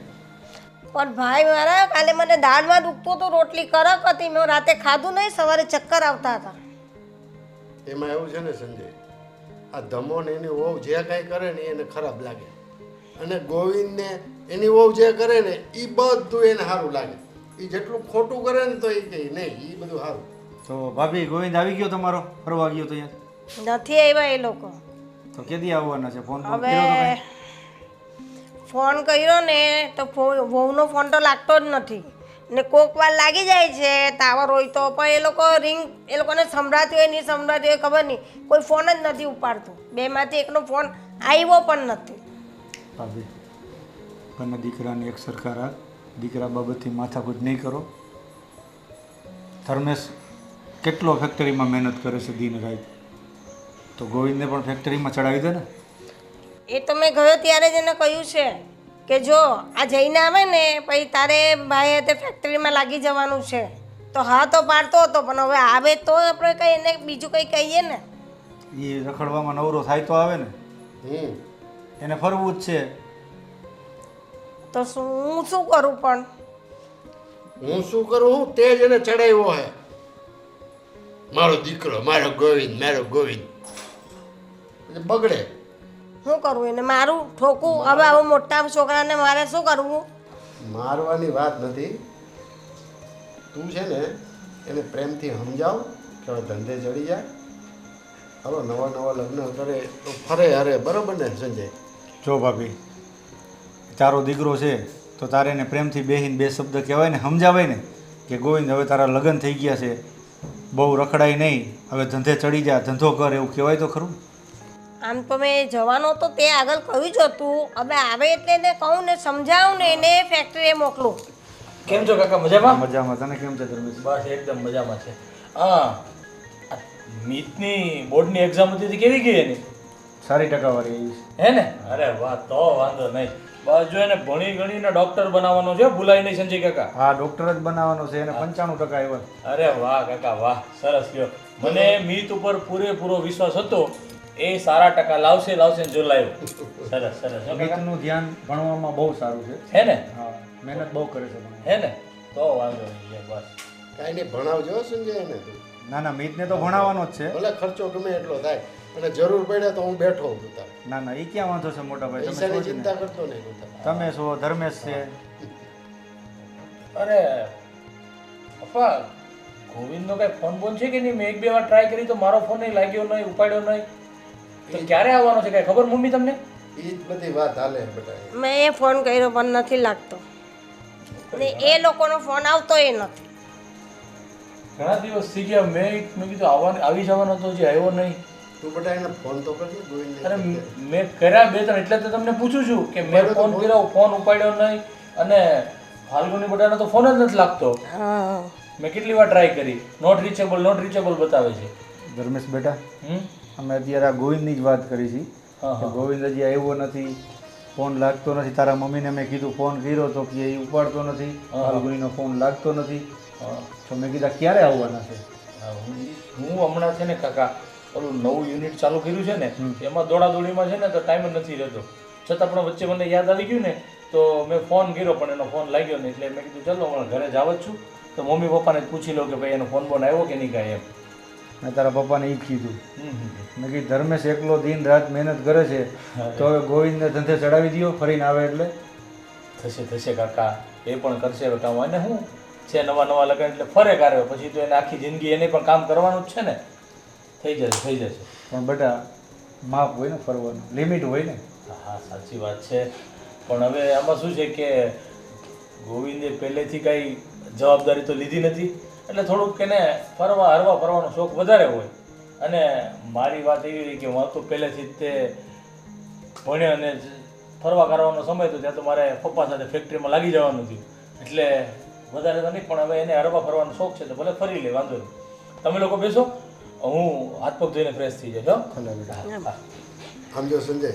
પણ ભાઈ મારા કાલે મને દાળમાં દુખતું હતું, રોટલી કડક હતી, મેં રાતે ખાધું નહીં, સવારે ચક્કર આવતા હતા. એમાં એવું છે ને સંજય, આ ધમો ને એની વહુ જે કાંઈ કરે ને એને ખરાબ લાગે, અને ગોવિંદને એની વહુ જે કરે ને એ બધું એને સારું લાગે. એ જેટલું ખોટું કરે ને તો એ કહે નહીં એ બધું સારું. તો ભાભી ગોવિંદ આવી ગયો તમારો, ફરવા ગયો તો અહીંયા? નથી આવ્યા એ લોકો. તો કેદી આવવાના છે? ફોન હવે ફોન કર્યો ને તો વહુનો ફોન તો લાગતો જ નથી ને કોક વાર લાગી જાય છે ટાવર હોય તો, પણ એ લોકો રિંગ એ લોકોને સંભળાતી હોય નહીં સંભળાતી હોય ખબર નહીં, કોઈ ફોન જ નથી ઉપાડતું. બેમાંથી એકનો ફોન આવ્યો પણ નથી. ભાભી બંને દીકરાની એક સરખા રાખ, દીકરા બાબતથી માથાકૂટ નહીં કરો. ધર્મેશ કેટલો ફેક્ટરીમાં મહેનત કરે છે દિન રાત, તો ગોવિંદને પણ ફેક્ટરીમાં ચડાવી દે ને. એ તો મેં ગયો ત્યારે જ એને કહ્યું છે કે જો આ જઈને આવે ને પછી તારે ભાઈ તે ફેક્ટરીમાં લાગી જવાનું છે. તો હા તો પાડતો હતો, પણ હવે આવે તો આપણે કંઈ એને બીજું કંઈ કહીએ ને. એ રખડવામાં નવરો થાય તો આવે ને, એને ફરવું જ છે. તો હું શું કરું? પણ હું શું કરું? તે જ એને ચડાવ્યો હે, મારો દીકરો, મારો ગોવિંદ, મારો ગોવિંદ. એટલે બગડે. શું કરવું? એને મારું ઠોકું? હવે આવું મોટા છોકરાને મારે શું કરવું? મારવાની વાત નથી. તું છે ને એને પ્રેમથી સમજાવ કે હવે ધંધે ચડી જાય. હવે નવા નવા લગ્ન કરે તો ફરે હરે, બરાબર ને સંજય? જો ભાભી તારો દીકરો છે તો તારે એને પ્રેમથી બેહીને બે શબ્દ કહેવાય ને, સમજાવાય ને કે ગોવિંદ હવે તારા લગ્ન થઈ ગયા છે, બહુ રખડાય નહીં, હવે ધંધે ચડી જા, ધંધો કર, એવું કહેવાય તો ખરું. આમ તો મેં જવાનું તો તે આગળ કહ્યું જ હતું. હવે આવે એટલે એને કહું ને સમજાવું ને એને ફેક્ટરીએ મોકલું. કેમ છો કાકા? મજામાં? મજામાં. તને કેમ છે ધર્મેશ? બસ એકદમ મજામાં છે. હા, મીટની બોર્ડની એક્ઝામ હતી કેવી ગઈ એની? સારી ટકાવારી આવી છે. હે ને? અરે વાહ, તો વાંધો નહીં. બસ જો એને ભણી ગણીને ડોક્ટર બનાવવાનો છે, ભૂલાય નહીં સંજય કાકા. હા, ડોક્ટર જ બનાવવાનો છે, એને 95% આવ્યા. અરે વાહ કાકા વાહ, સરસ લ્યો. મને મીત ઉપર પૂરેપૂરો વિશ્વાસ હતો, એ સારા ટકા લાવશે લાવશે ને જો લાવ્યો. સરસ સરસ હો કાકા. મિતનું ધ્યાન ભણવામાં બહુ સારું છે. હે ને? હા, મહેનત બહુ કરે છે ભણવામાં. હે ને? તો વાંધો નહીં બસ. કાંઈ નહીં, ભણાવજો સંજય એને. તું ના ના, મિતને તો ભણાવવાનો જ છે. ભલે ખર્ચો ગમે એટલો થાય, અને જરૂર પડે તો હું બેઠો હું તાર. ના ના, એ ક્યાં વાંધો છે મોટા ભાઈ? તમે પૈસાની છો જ ચિંતા ને. કરતો નહીં તું તાર. તમે છો, ધર્મેશ છે. અરે પપ્પા, ગોવિંદનો કઈ ફોન બોન છે કે નહીં? મેં એક બે વાર ટ્રાય કરી તો મારો ફોન નહીં લાગ્યો, નહીં ઉપાડ્યો નહીં. તો ક્યારે આવવાનો છે કઈ ખબર મમ્મી તમને? એ જ બધી વાત હાલે બેટા. મેં એ ફોન કર્યો પણ નથી લાગતો ને એ લોકોનો ફોન આવતો એ નથી. ઘણા દિવસ થઈ ગયા. મેં કીધું આવી જવાનો તો હજી આવ્યો નહીં. તું બેટા એને ફોન તો કરજે ગોવિંદને. અરે મેં કર્યા બે ત્રણ, એટલે તો તમને પૂછું છું કે મેં ફોન કર્યો, ફોન ઉપાડ્યો નહીં. અને ફાલ્ગુની બટાનો તો ફોન જ નથી લાગતો. હા, મેં કેટલી વાર ટ્રાય કરી, નોટ રીચેબલ બતાવે છે. ધર્મેશ બેટા, હમ અમે અત્યારે આ ગોવિંદની જ વાત કરી છે હા કે ગોવિંદ હજી આવ્યો નથી, ફોન લાગતો નથી. તારા મમ્મીને મેં કીધું ફોન કર્યો તો કે એ ઉપાડતો નથી, ફાલ્ગુનીનો ફોન લાગતો નથી. હા. તો મેં કીધા ક્યારે આવવાના છે? હા, હું હમણાં છે ને કાકા ઓલું નવું યુનિટ ચાલુ કર્યું છે ને, એમાં દોડાદોડીમાં છે ને તો ટાઈમ જ નથી રહેતો. છતાં પણ વચ્ચે મને યાદ આવી ગયું ને તો મેં ફોન કર્યો, પણ એનો ફોન લાગ્યો નહીં. એટલે મેં કીધું ચલો હમણાં ઘરે જ આવું જ છું તો મમ્મી પપ્પાને જ પૂછી લઉં કે ભાઈ એનો ફોન બોન આવ્યો કે નહીં કાંઈ એમ. મેં તારા પપ્પાને એ જ કીધું. મેં કીધું ધર્મેશ એકલો દિન રાત મહેનત કરે છે તો હવે ગોવિંદને ધંધે ચડાવી દો ફરીને આવે એટલે. થશે થશે કાકા, એ પણ કરશે હવે કામ. અને હું છે નવા નવા લગ્ન એટલે ફરે કાઢે, પછી તો એને આખી જિંદગી એને પણ કામ કરવાનું જ છે ને. થઈ જશે થઈ જશે. પણ બેટા માપ હોય ને ફરવાનું, લિમિટ હોય ને. હા સાચી વાત છે, પણ હવે આમાં શું છે કે ગોવિંદે પહેલેથી કાંઈ જવાબદારી તો લીધી નથી, એટલે થોડુંક એને ફરવાનો શોખ વધારે હોય. અને મારી વાત એવી રહી કે હું તો પહેલેથી જ તે ભણ્યો અને ફરવા કરવાનો સમય હતો ત્યાં તો મારે પપ્પા સાથે ફેક્ટરીમાં લાગી જવાનું થયું, એટલે વધારે તો નહીં, પણ હવે એને હરવા ફરવાનો શોખ છે તો ભલે ફરી લે, વાંધો નહીં. તમે લોકો બેસો, હું હાથ પગ ધોઈને ફ્રેશ થઈ જાય. હા. આમ જો સંજય,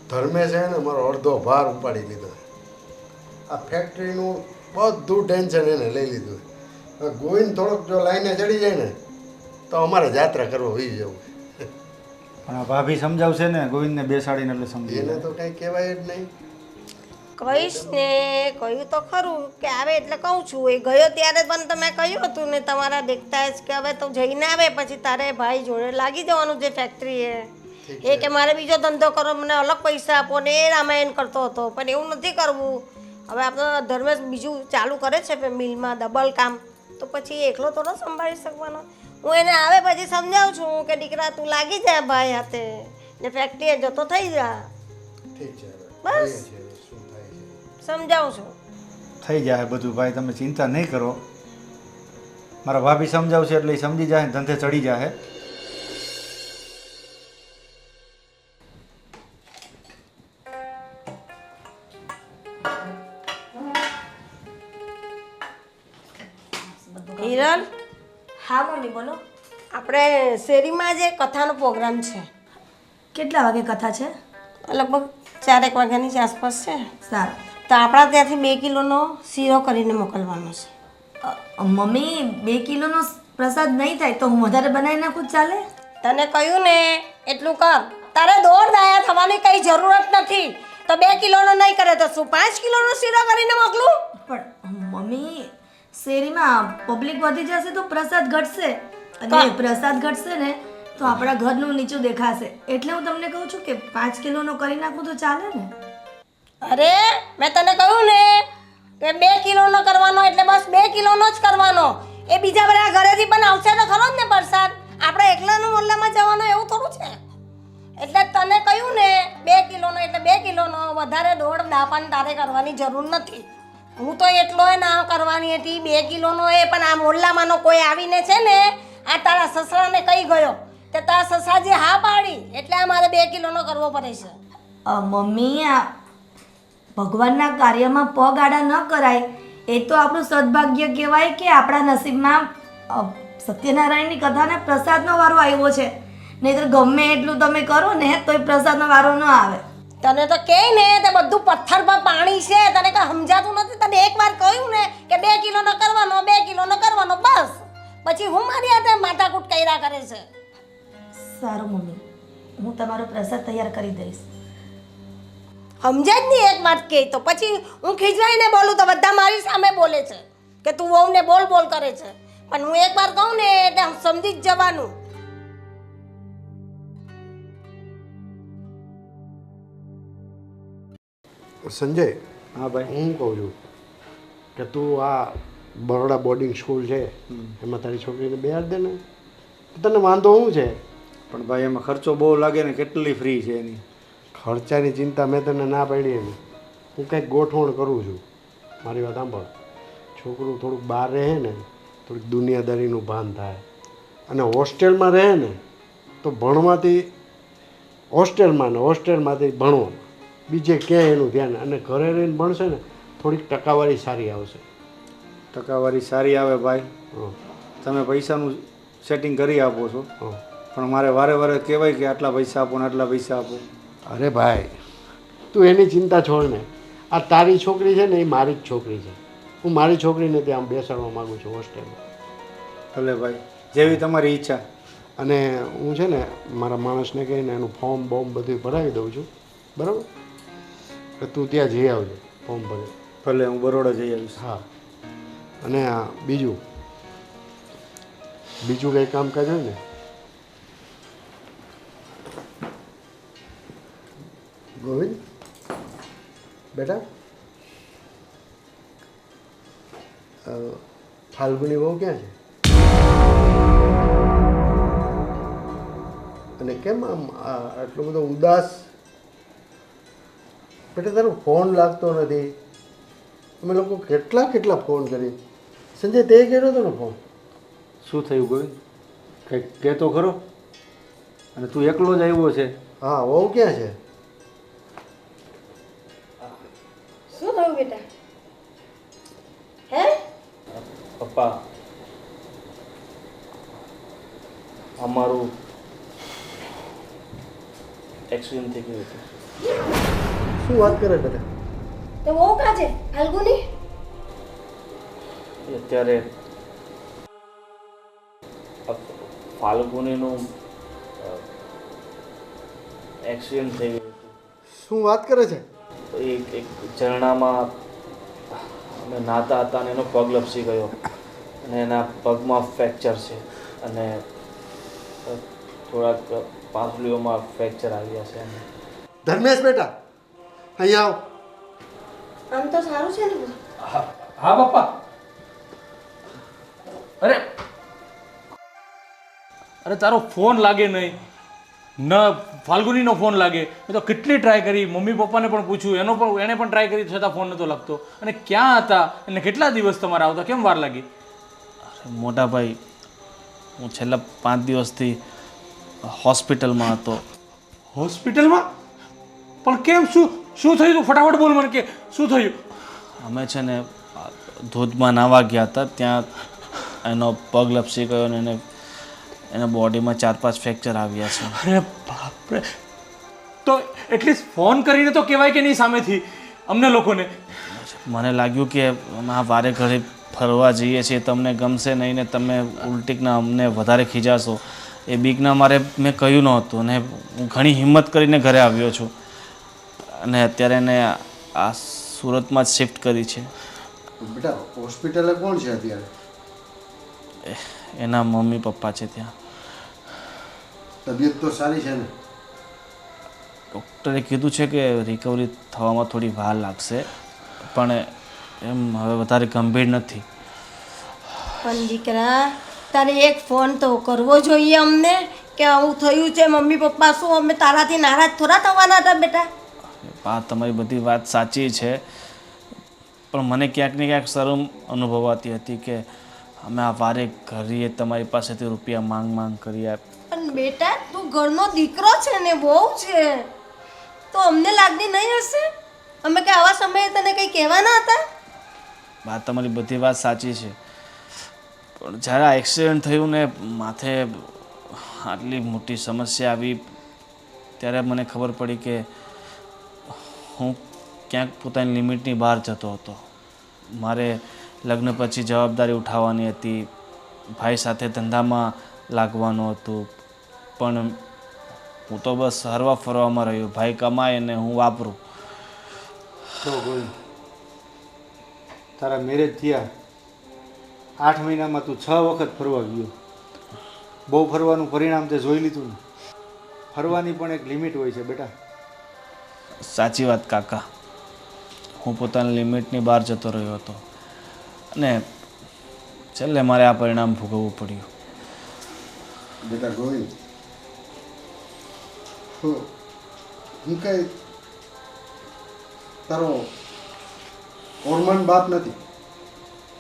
ધર્મેશ છે ને મારો અડધો ભાર ઉપાડી લીધો. આ ફેક્ટરીનું બધું ટેન્શન એને લઈ લીધું. હવે ગોવિંદ થોડોક જો લાઈને ચડી જાય ને તો અમારે જાત્રા કરવા હોઈ જવું. પણ આ ભાભી સમજાવશે ને ગોવિંદને બેસાડીને એટલે સમજી એને તો કંઈ કહેવાય જ નહીં. કહીશ ને, કહ્યું તો ખરું કે આવે એટલે કહું છું. એ ગયો ત્યારે પણ તમે કહ્યું હતું ને તમારા દેખતા જ કે હવે તો જઈને આવે પછી તારે ભાઈ જોડે લાગી જવાનું જે ફેક્ટરી એ કે મારે બીજો ધંધો કરો, મને અલગ પૈસા આપો ને એ રામાયણ કરતો હતો. પણ એવું નથી કરવું. હવે આપણો ધર્મેશ બીજું ચાલુ કરે છે મિલમાં ડબલ કામ, તો પછી એકલો થોડો સંભાળી શકવાનો. હું એને આવે પછી સમજાવું છું કે દીકરા તું લાગી જાય ભાઈ હાથે ને ફેક્ટરીએ જતો થઈ જા. ઠીક છે, બસ. શું થાય છે સમજાવું છું. થઈ જાય બધું ભાઈ, તમે ચિંતા નહીં કરો. મારા ભાભી સમજાવશે એટલે એ સમજી જાય, ધંધે ચડી જાય. હિરલ, હા મમ્મી બોલો. આપણે શેરીમાં જે કથાનો પ્રોગ્રામ છે, કેટલા વાગે કથા છે? લગભગ 4-1 વાગ્યાની જ આસપાસ છે. સારું. તો આપણા ત્યાંથી 2 કિલોનો શીરો કરીને મોકલવાનો છે. મમ્મી 2 કિલોનો પ્રસાદ નહીં થાય તો હું વધારે બનાવી નાખું ચાલે? તને કહ્યું ને એટલું કર. તારે દોડ દાયા થવાની કઈ જરૂરત નથી. તો 2 કિલોનો નહીં કરે તો શું 5 કિલોનો શીરો કરીને મોકલું? પણ મમ્મી શેરીમાં પબ્લિક વધી જશે તો પ્રસાદ ઘટશે, અને પ્રસાદ ઘટશે ને તો આપણા ઘરનું નીચું દેખાશે. એટલે હું તમને કહું છું કે 5 કિલોનો કરી નાખું તો ચાલે ને? અરે મેં તને કહ્યું ને કે 2 કિલોનો કરવાનો એટલે બસ 2 કિલોનો જ કરવાનો. એ બીજા બધા ઘરેથી પણ આવશે તો ખરો જ ને પ્રસાદ. આપણે એકલાનો મોલ્લામાં જવાનો એવું થોડું છે. એટલે તને કહ્યું ને 2 કિલોનો એટલે 2 કિલોનો, વધારે દોડ દાપાન તારે કરવાની જરૂર નથી. હું તો એટલોય ના કરવાની હતી 2 કિલોનો એ, પણ આ મોલ્લામાંનો કોઈ આવીને છે ને આ તારા સસરાને કહી ગયો તે તારા સસરાજી હા પાડી, એટલે અમારે 2 કિલોનો કરવો પડે છે. મમ્મી આ ભગવાનના કાર્યમાં પગ આડા ન કરાય એ તો આપણું સદભાગ્ય કહેવાય કે આપણા નસીબમાં સત્યનારાયણની કથાને પ્રસાદનો વારો આવ્યો છે. નહીંતર ગમે એટલું તમે કરો ને તોય પ્રસાદનો વારો ન આવે. તને તો કહે ને તે બધું પથ્થર પર પાણી છે, તને કઈ સમજાતું નથી. તને એકવાર કહ્યું ને કે 2 કિલોનો કરવાનો 2 કિલોનો કરવાનો, બસ. પછી હું મારી હાથે માથાકૂટ કર્યા કરે છે. સારું મમ્મી, હું તમારો પ્રસાદ તૈયાર કરી દઈશ. સમજે જ નહીં એક વાત કહે તો પછી હું ખીજવાઈને બોલું તો બધા મારી સામે બોલે છે કે તું વહુને બોલ બોલ કરે છે. પણ હું એકવાર કહું ને એટલે સમજી જ જવાનું. સંજય, હા ભાઈ. હું કહું છું કે તું આ બરોડા બોર્ડિંગ સ્કૂલ છે એમાં તારી છોકરીને બેહાડ દે ને. તને વાંધો શું છે? પણ ભાઈ એમાં ખર્ચો બહુ લાગે ને, કેટલી ફ્રી છે એની. ખર્ચાની ચિંતા મેં તને ના પાડી એની. હું કંઈક ગોઠવણ કરું છું. મારી વાત સાંભળ. છોકરું થોડુંક બહાર રહે ને, થોડીક દુનિયાદારીનું ભાન થાય, અને હોસ્ટેલમાં રહે ને તો ભણવાથી હોસ્ટેલમાંથી ભણવામાં, બીજે ક્યાંય એનું ધ્યાન. અને ઘરે રહીને ભણશે ને થોડીક ટકાવારી સારી આવશે. ટકાવારી સારી આવે ભાઈ. હં. તમે પૈસાનું સેટિંગ કરી આપો છો, હં. પણ મારે વારે વારે કહેવાય કે આટલા પૈસા આપો ને આટલા પૈસા આપો. અરે ભાઈ, તું એની ચિંતા છોડ ને. આ તારી છોકરી છે ને એ મારી જ છોકરી છે. હું મારી છોકરીને ત્યાં બેસાડવા માગું છું હોસ્ટેલમાં. ભલે ભાઈ, જેવી તમારી ઈચ્છા. અને હું છે ને મારા માણસને કહીને એનું ફોર્મ બોર્મ બધું ભરાવી દઉં છું, બરાબર? એટલે તું ત્યાં જઈ આવજો ફોર્મ ભરે. ભલે, હું બરોડા જઈ આવીશ. હા. અને બીજું બીજું કંઈ કામકાજ હોય ને? ગોવિંદ બેટા, ફાલ્ગુની બહુ ક્યાં છે? અને કેમ આમ આટલો બધો ઉદાસ? બેટા તારો ફોન લાગતો નથી. અમે લોકો કેટલા ફોન કરી. સંજય તે કર્યો હતો ને ફોન? શું થયું ગોવિંદ? કંઈક કહેતો ખરો? અને તું એકલો જ આવ્યો છે? હા, વહુ ક્યાં છે? શું થયું બેટા? હે? પપ્પા, અમારું એક્સિડન્ટ થઈ ગયું હતું. શું વાત કરે બેટા? તો વહુ કાં છે ફાલ્ગુની? એ અત્યારે ફાલ્ગુનીનું એક્સિડન્ટ થઈ ગયું હતું. શું વાત કરે છે? એક ઝરણામાં અમે નાહતા હતા અને એનો પગ લપસી ગયો અને એના પગમાં ફ્રેક્ચર છે અને થોડાક પાંસળીઓમાં ફ્રેક્ચર આવ્યા છે. ધર્મેશ બેટા, અહીંયા આવ. આમ તો સારું છે ને? હા પપ્પા. અરે તારો ફોન લાગે નહીં, ન ફાલ્ગુનીનો ફોન લાગે. મેં તો કેટલી ટ્રાય કરી, મમ્મી પપ્પાને પણ પૂછ્યું, એણે પણ ટ્રાય કરી, છતાં ફોન નહોતો લાગતો. અને ક્યાં હતા અને કેટલા દિવસ તમારે આવતા, કેમ વાર લાગી? મોટા ભાઈ, હું છેલ્લા 5 દિવસથી હોસ્પિટલમાં હતો. હોસ્પિટલમાં? પણ કેમ? શું થયું તું? ફટાફટ બોલ મને કે શું થયું. અમે છે ને ધોધમાં નાહવા ગયા હતા, ત્યાં એનો પગ લપસી ગયો અને એના બોડીમાં 4-5 ફ્રેક્ચર આવ્યા છે. અરે બાપરે! તો એટલીસ્ટ ફોન કરીને તો કહેવાય કે નહીં સામેથી અમને લોકોને. મને લાગ્યું કે અમે આ વારે ઘરે ફરવા જઈએ છીએ, તમને ગમશે નહીં ને તમે ઉલટીકના અમને વધારે ખીજાશો એ બીકના મારે મેં કહ્યું નહોતું અને હું ઘણી હિંમત કરીને ઘરે આવ્યો છું અને અત્યારે એને આ સુરતમાં જ શિફ્ટ કરી છે. બેટા હોસ્પિટલે કોણ છે અત્યારે? એના મમ્મી પપ્પા છે ત્યાં. તબિયત તો સારી છે ને? ડૉક્ટરે કીધું છે કે રિકવરી થવામાં થોડી વાર લાગશે, પણ એમ હવે વધારે ગંભીર નથી. પણ દીકરા, તારે એક ફોન તો કરવો જોઈએ અમને કે આવું થયું છે. મમ્મી પપ્પા શું અમે તારાથી નારાજ થોડા થવાના હતા બેટા? આ તમારી બધી વાત સાચી છે, પણ મને ક્યાંક ને ક્યાંક શરમ અનુભવાતી હતી કે અમે આ વારે ઘડીએ તમારી પાસેથી રૂપિયા માંગ કરીએ. પણ બેટા, તું ઘરનો દીકરો છે ને, બહુ છે, તો અમને લાગણી નહીં હશે? અમે કે આવા સમયે તને કંઈ કહેવાના હતા? વાત તમારી બધી વાત સાચી છે, પણ જ્યારે આ એક્સિડન્ટ થયું ને માથે આટલી મોટી સમસ્યા આવી ત્યારે મને ખબર પડી કે હું ક્યાંક પોતાની લિમિટની બહાર જતો હતો. મારે લગ્ન પછી જવાબદારી ઉઠાવવાની હતી, ભાઈ સાથે ધંધામાં લાગવાનું હતું, પણ હું તો બસ હરવા ફરવામાં રહ્યો. ભાઈ કમાય અને હું વાપરું. તો ગોવિંદ, તારા મેરેજ થયા 8 મહિનામાં તું 6 વખત ફરવા ગયો. બહુ ફરવાનું પરિણામ તે જોઈ લીધું ને. ફરવાની પણ એક લિમિટ હોય છે બેટા. સાચી વાત કાકા, હું પોતાની લિમિટની બહાર જતો રહ્યો હતો અને છેલ્લે મારે આ પરિણામ ભોગવવું પડ્યું. બેટા ગોવિંદ, હું કઈ તારો ઓરમાન બાપ નથી.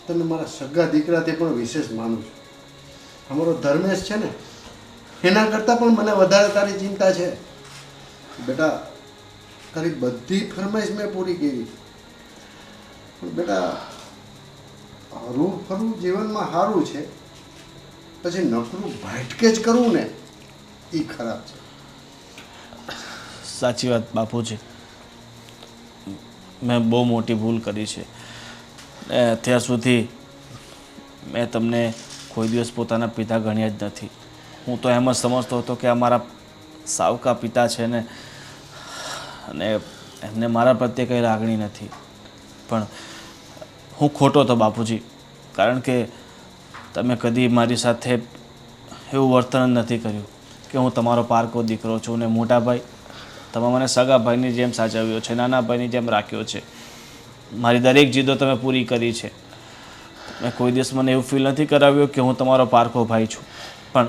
તને મારા સગા દીકરાથી પણ વિશેષ માનું છું. અમારો ધર્મેશ છે ને, એના કરતાં પણ મને વધારે તારી ચિંતા છે. બેટા, તારી બધી ફરમાઈશ મેં પૂરી કરી, પણ બેટા હરવું ફરવું જીવનમાં સારું છે, પછી નકરું ભાટકે જ કરવું ને એ ખરાબ છે. સાચી વાત બાપુજી, મેં બહુ મોટી ભૂલ કરી છે. અત્યાર સુધી મેં તમને કોઈ દિવસ પોતાના પિતા ગણ્યા જ નથી. હું તો એમ જ સમજતો હતો કે આ મારા સાવકા પિતા છે ને, અને એમને મારા પ્રત્યે કંઈ લાગણી નથી. પણ હું ખોટો હતો બાપુજી, કારણ કે તમે કદી મારી સાથે એવું વર્તન નથી કર્યું કે હું તમારો પારકો દીકરો છું ને મોટા ભાઈ તમે મને સગા ભાઈની જેમ સાચવ્યો છે, નાના ભાઈની જેમ રાખ્યો છે. મારી દરેક જીદો તમે પૂરી કરી છે. મેં કોઈ દિવસ મને એવું ફીલ નથી કરાવ્યું કે હું તમારો પારકો ભાઈ છું. પણ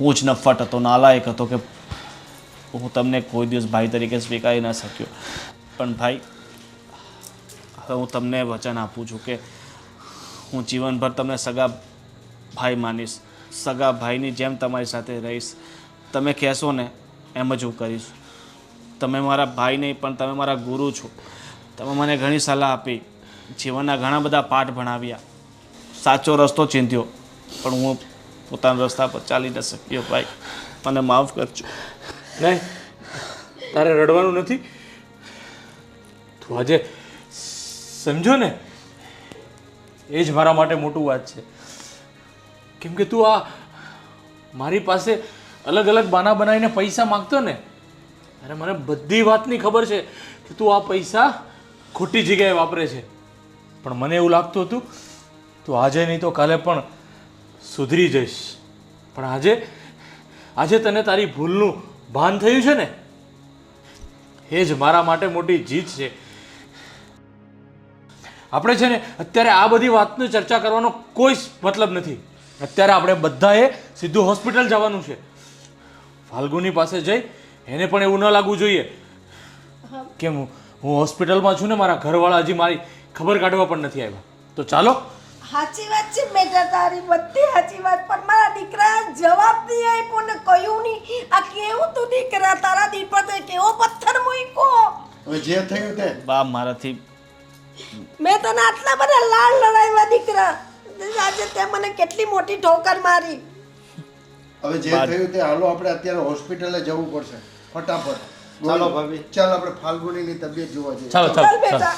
હું જ નફટ હતો, નાલાયક હતો કે હું તમને કોઈ દિવસ ભાઈ તરીકે સ્વીકારી ન શક્યો. પણ ભાઈ, હવે હું તમને વચન આપું છું કે હું જીવનભર તમને સગા ભાઈ માનીશ, સગા ભાઈની જેમ તમારી સાથે રહીશ. તમે કહેશો ને એમ જ હું કરીશ. તમે મારા ભાઈ નહીં પણ તમે મારા ગુરુ છો. તમે મને ઘણી સલાહ આપી, જીવનના ઘણા બધા પાઠ ભણાવ્યા, સાચો રસ્તો ચીંધ્યો, પણ હું પોતાના રસ્તા પર ચાલી ન શક્યો. ભાઈ, મને માફ કરજો. નહીં, તારે રડવાનું નથી. તું આજે સમજો ને, એ જ મારા માટે મોટું વાત છે. કેમ કે તું આ મારી પાસે અલગ અલગ બાના બનાવીને પૈસા માગતો ને, અરે મને બધી વાતની ખબર છે કે તું આ પૈસા ખોટી જગ્યાએ વાપરે છે. પણ મને એવું લાગતું હતું તું આજે નહીં તો કાલે પણ સુધરી જઈશ. પણ આજે તને તારી ભૂલનું ભાન થયું છે ને, એ જ મારા માટે મોટી જીત છે. આપણે છે ને અત્યારે આ બધી વાતની ચર્ચા કરવાનો કોઈ મતલબ નથી. અત્યારે આપણે બધાએ સીધું હોસ્પિટલ જવાનું છે. ફાલ્ગુની પાસે જઈ એને પણ એવું ન લાગવું જોઈએ કે હું હોસ્પિટલમાં છું ને મારા ઘરવાળા હજી મારી ખબર કાઢવા પણ નથી આવ્યા. તો ચાલો. સાચી વાત છે બેટા, તારી બધી સાચી વાત, પણ મારા દીકરા જવાબ નહીં આપ્યો ને કહ્યું નહીં. આ કેવું તું દીકરા, તારા દિલ પર તે કેવો પથ્થર મૂક્યો. હવે જે થયું તે બા, મારાથી મેં તને આટલા બધા લાડ લડાવ્યા દીકરા, આજે તે મને કેટલી મોટી ઠોકર મારી. હવે જે થયું તે હાલો આપણે અત્યારે હોસ્પિટલે જવું પડશે ફટાફટ. ચાલો ભાભી. ચાલ આપણે ફાલ્ગુનીની તબિયત જોવા જઈએ. ચાલો ચાલ ચાલો ચાલો. બેટા.